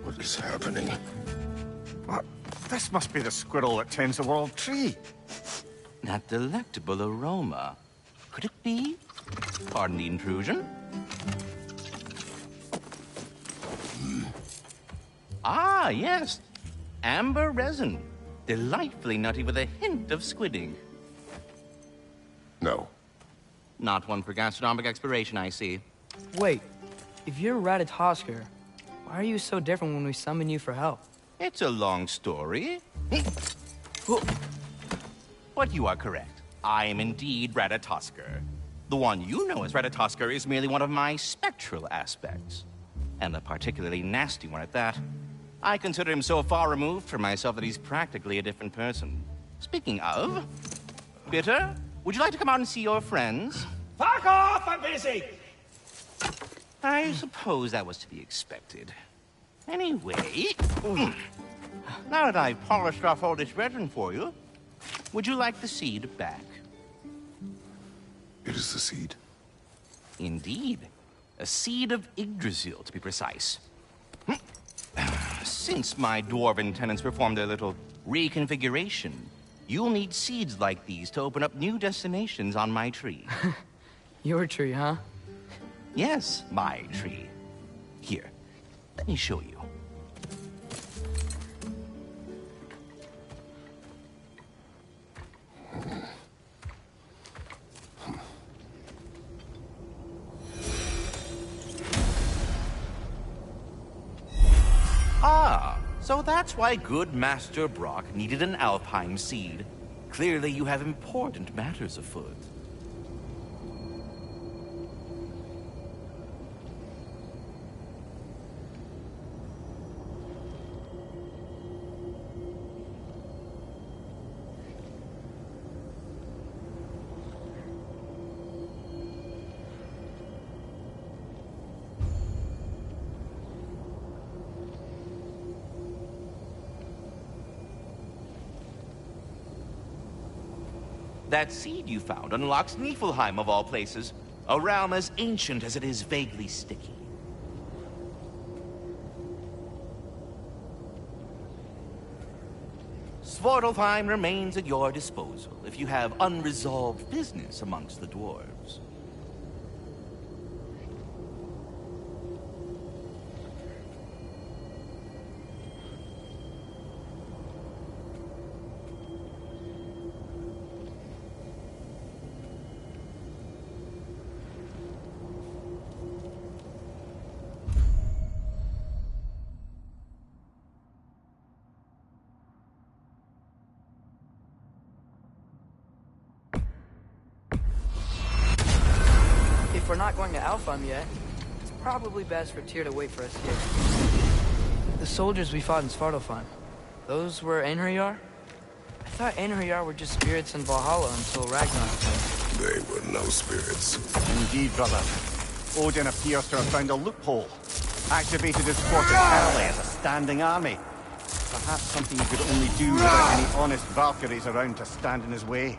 S4: What is happening?
S6: What? This must be the squirrel that tends the world tree.
S11: That delectable aroma. Could it be? Pardon the intrusion. Ah, yes. Amber resin. Delightfully nutty with a hint of squidding.
S4: No.
S11: Not one for gastronomic exploration, I see.
S1: Wait, if you're Ratatoskr, why are you so different when we summon you for help?
S11: It's a long story. But you are correct. I am indeed Ratatoskr. The one you know as Ratatoskr is merely one of my spectral aspects. And a particularly nasty one at that. I consider him so far removed from myself that he's practically a different person. Speaking of... Bitter, would you like to come out and see your friends?
S3: Fuck off! I'm busy!
S11: I suppose that was to be expected. Anyway... Now that I've polished off all this resin for you, would you like the seed back?
S4: It is the seed.
S11: Indeed. A seed of Yggdrasil, to be precise. Since my dwarven tenants performed their little reconfiguration, you'll need seeds like these to open up new destinations on my tree.
S1: Your tree, huh?
S11: Yes, my tree. Here, let me show you. Ah, so that's why good Master Brock needed an Alpine seed. Clearly you have important matters afoot. That seed you found unlocks Niflheim of all places, a realm as ancient as it is vaguely sticky. Svartalfheim remains at your disposal if you have unresolved business amongst the dwarves.
S1: If we're not going to Alfheim yet, it's probably best for Tyr to wait for us here. The soldiers we fought in Svartalfheim, those were Einherjar? I thought Einherjar were just spirits in Valhalla until Ragnarok.
S4: They were no spirits.
S6: Indeed, brother. Odin appears to have found a loophole. Activated his quarter ally as a standing army. Perhaps something he could only do without any honest Valkyries around to stand in his way.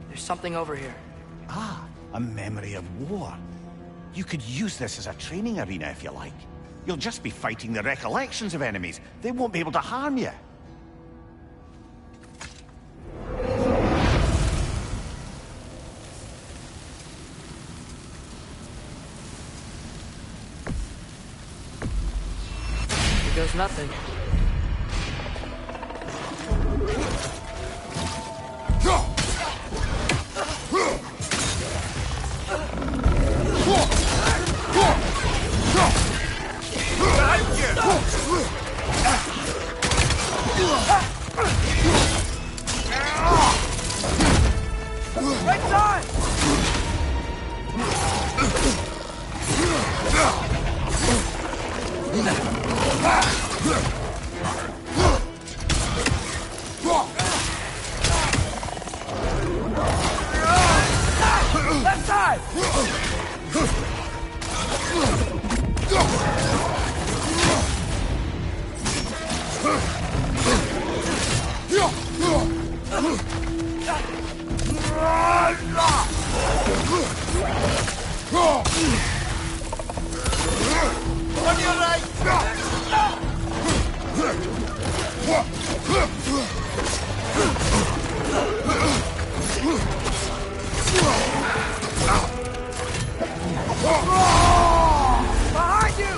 S1: There's something over here.
S6: A memory of war. You could use this as a training arena if you like. You'll just be fighting the recollections of enemies. They won't be able to harm you.
S1: Here goes nothing.
S12: Right side! Left side! On your right! Behind you!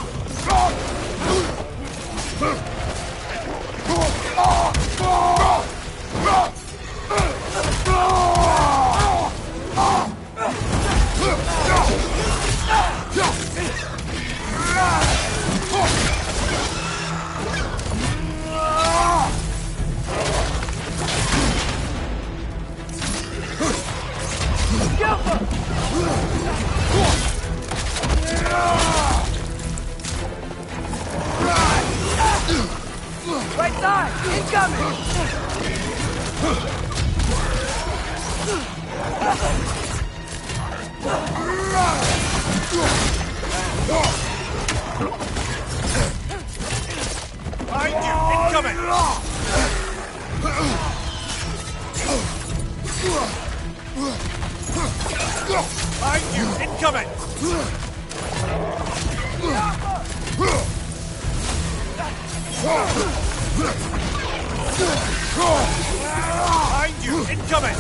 S12: Right side! Incoming! Behind you! Incoming! Behind you! Incoming! Behind you! Incoming!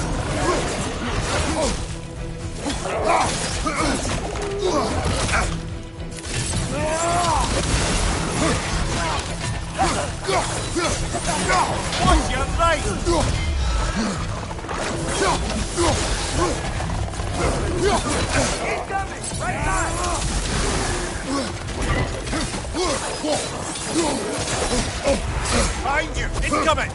S12: Watch your right! Incoming! Right side! Behind you! Incoming!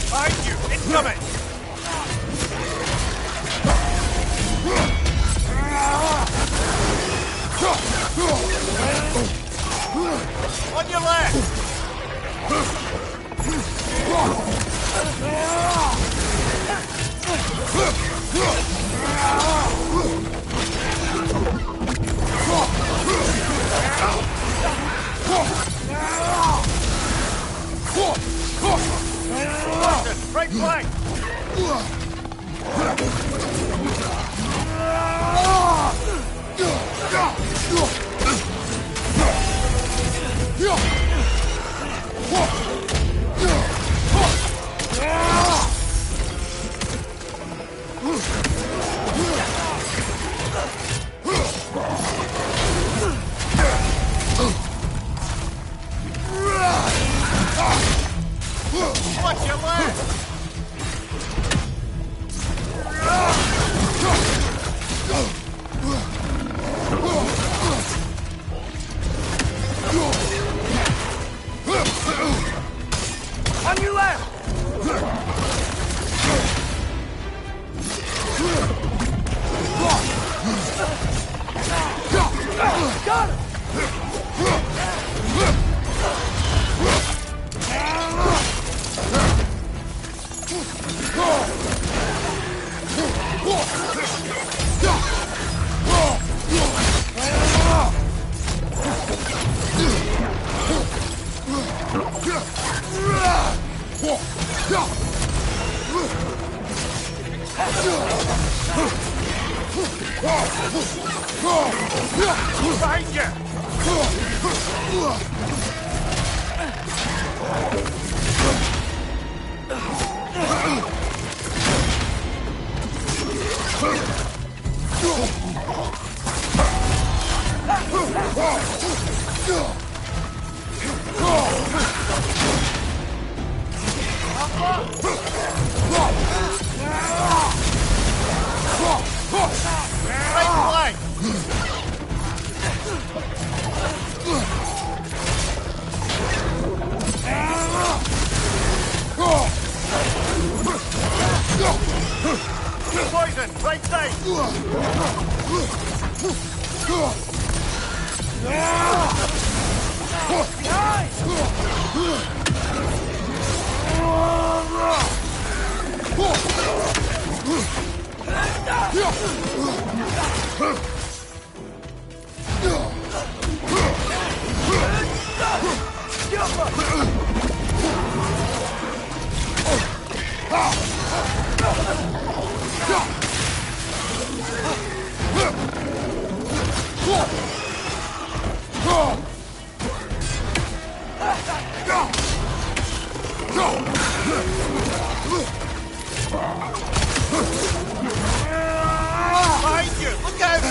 S12: Behind you! Incoming! On your left! Right flank! Behind you! Right flank! Poison! Right side! Behind you! Look out!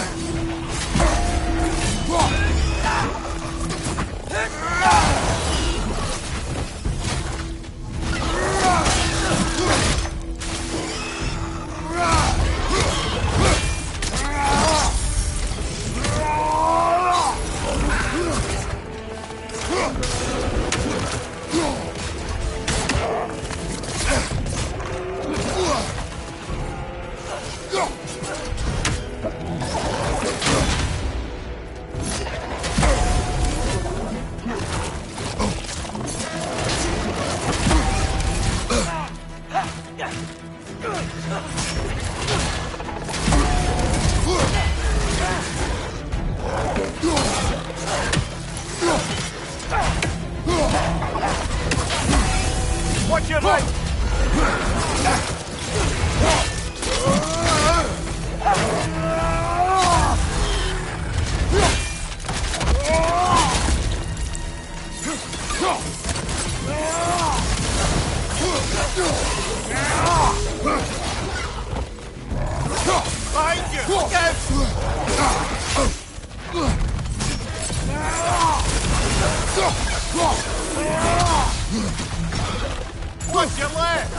S12: Watch your light! Behind you! Look out! Watch your left!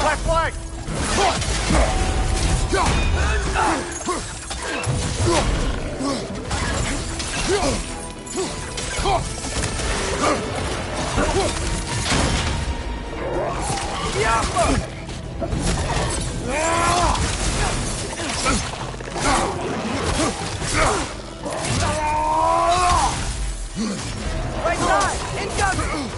S12: Left flank!
S1: Right side! Incoming!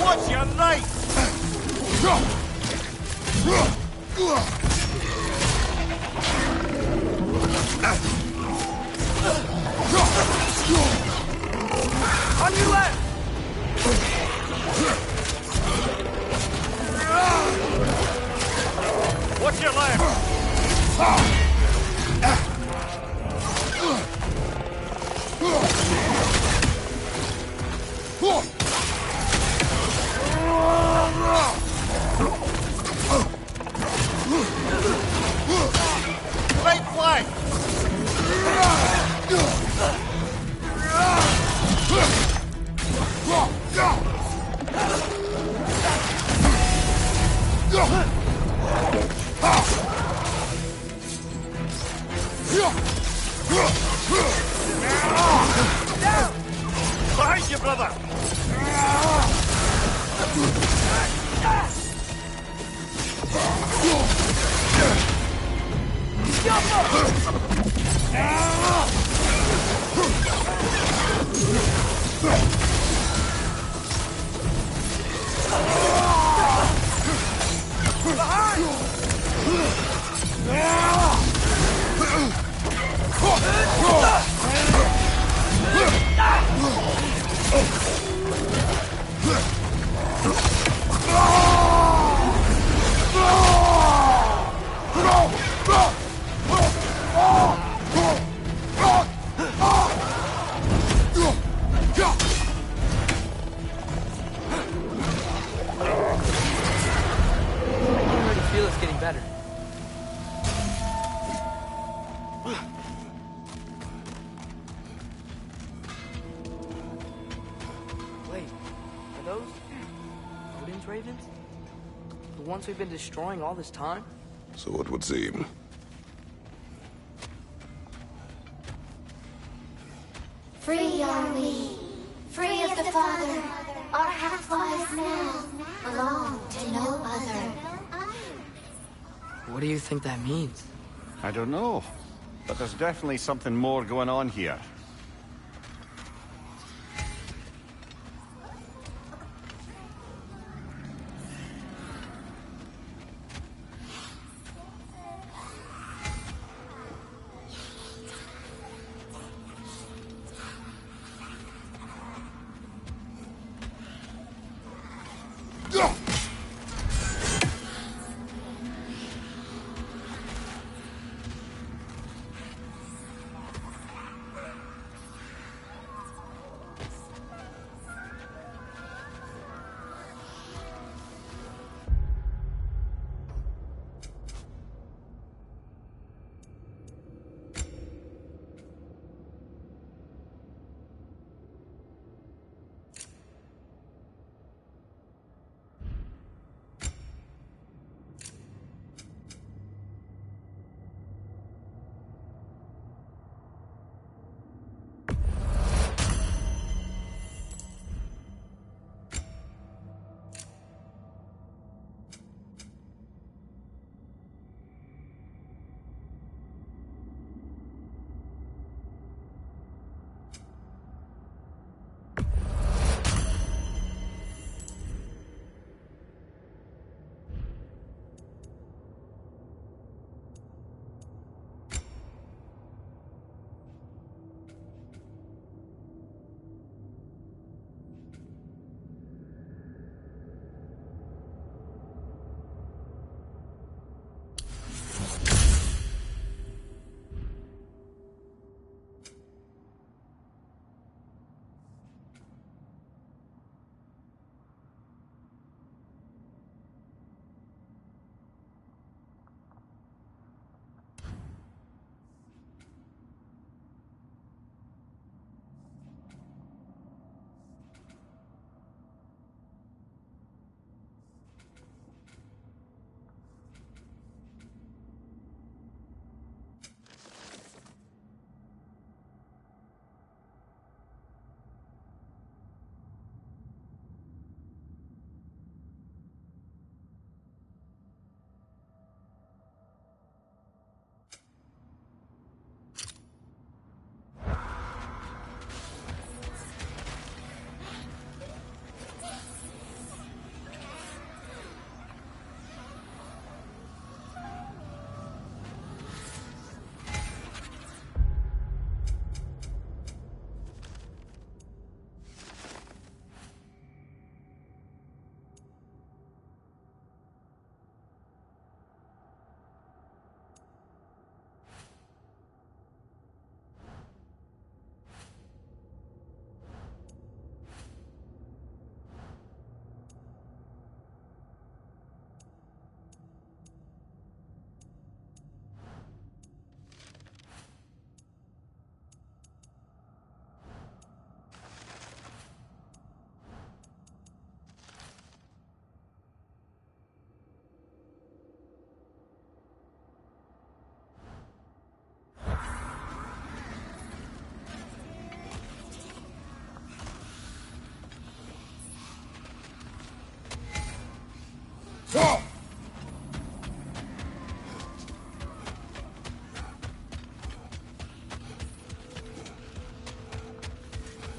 S12: Watch your light!
S1: On your left!
S12: Watch your left! Right flank! Behind you, brother!
S1: We've been destroying all this time?
S4: So it would seem.
S13: Free are we, free of the Father. Our half-lives now belong to no other.
S1: What do you think that means?
S6: I don't know, but there's definitely something more going on here.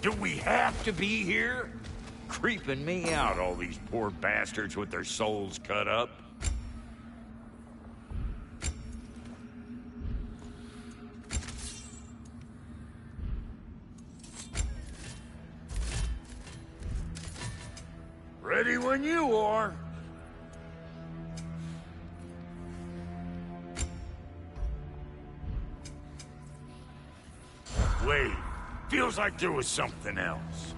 S3: Do we have to be here? Creeping me out, all these poor bastards with their souls cut up. Ready when you are. Wait, feels like there was something else.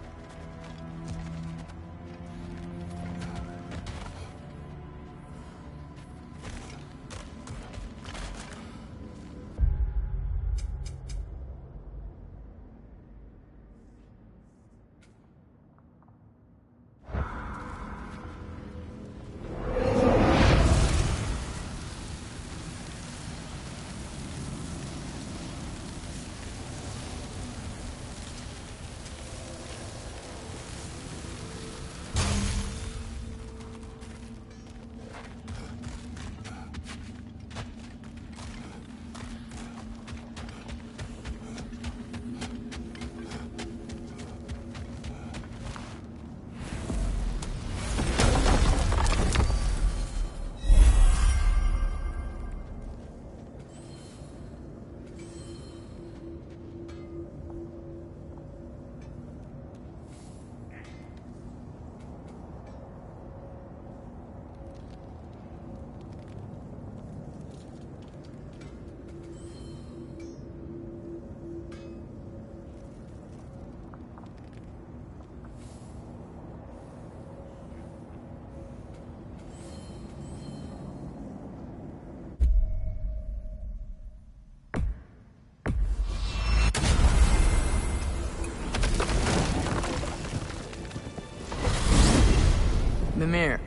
S1: Mimir,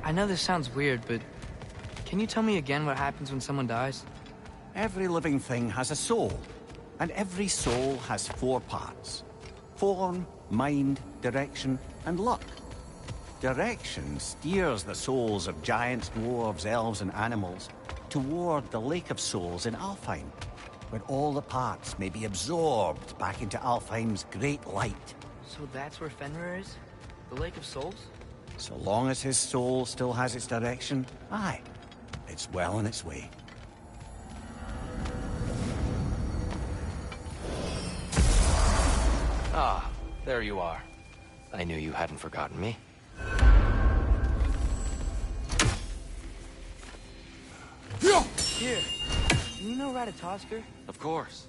S1: I know this sounds weird, but can you tell me again what happens when someone dies?
S6: Every living thing has a soul, and every soul has 4 parts. Form, mind, direction, and luck. Direction steers the souls of giants, dwarves, elves, and animals toward the Lake of Souls in Alfheim, where all the parts may be absorbed back into Alfheim's great light.
S1: So that's where Fenrir is? The Lake of Souls?
S6: So long as his soul still has its direction, aye, it's well on its way.
S5: Ah, there you are. I knew you hadn't forgotten me.
S1: Here, do you know Ratatoskr?
S5: Of course.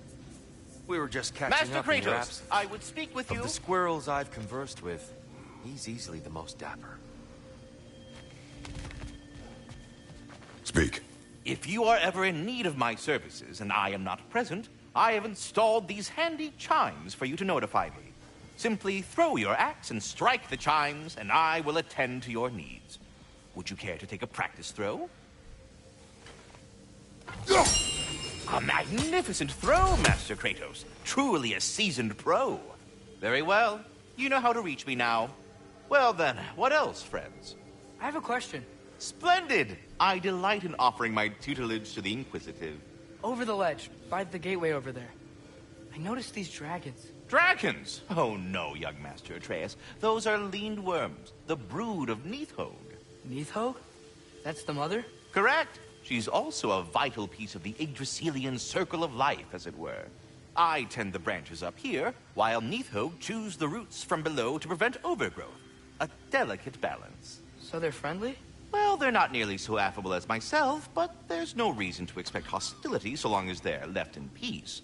S5: We were just catching
S11: Master
S5: up in your
S11: Kratos,
S5: absence.
S11: I would speak with you.
S5: Of the squirrels I've conversed with, he's easily the most dapper.
S4: Speak.
S11: If you are ever in need of my services and I am not present, I have installed these handy chimes for you to notify me. Simply throw your axe and strike the chimes, and I will attend to your needs. Would you care to take a practice throw? A magnificent throw, Master Kratos. Truly a seasoned pro. Very well. You know how to reach me now. Well then, what else, friends?
S1: I have a question.
S11: Splendid! I delight in offering my tutelage to the inquisitive.
S1: Over the ledge, by the gateway over there. I noticed these dragons.
S11: Dragons? Oh no, young Master Atreus. Those are leaned worms, the brood of Nidhogg.
S1: Nidhogg? That's the mother?
S11: Correct. She's also a vital piece of the Yggdrasilian circle of life, as it were. I tend the branches up here, while Nidhogg chews the roots from below to prevent overgrowth. A delicate balance.
S1: So they're friendly?
S11: Well, they're not nearly so affable as myself, but there's no reason to expect hostility so long as they're left in peace.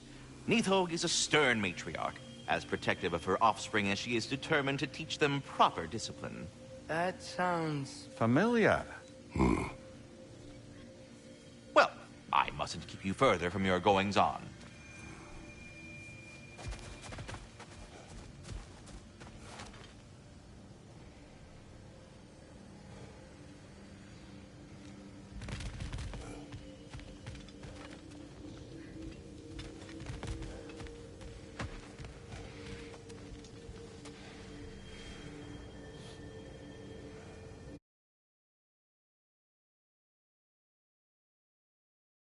S11: Nidhogg is a stern matriarch, as protective of her offspring as she is determined to teach them proper discipline.
S1: That sounds...
S6: familiar.
S11: Well, I mustn't keep you further from your goings-on.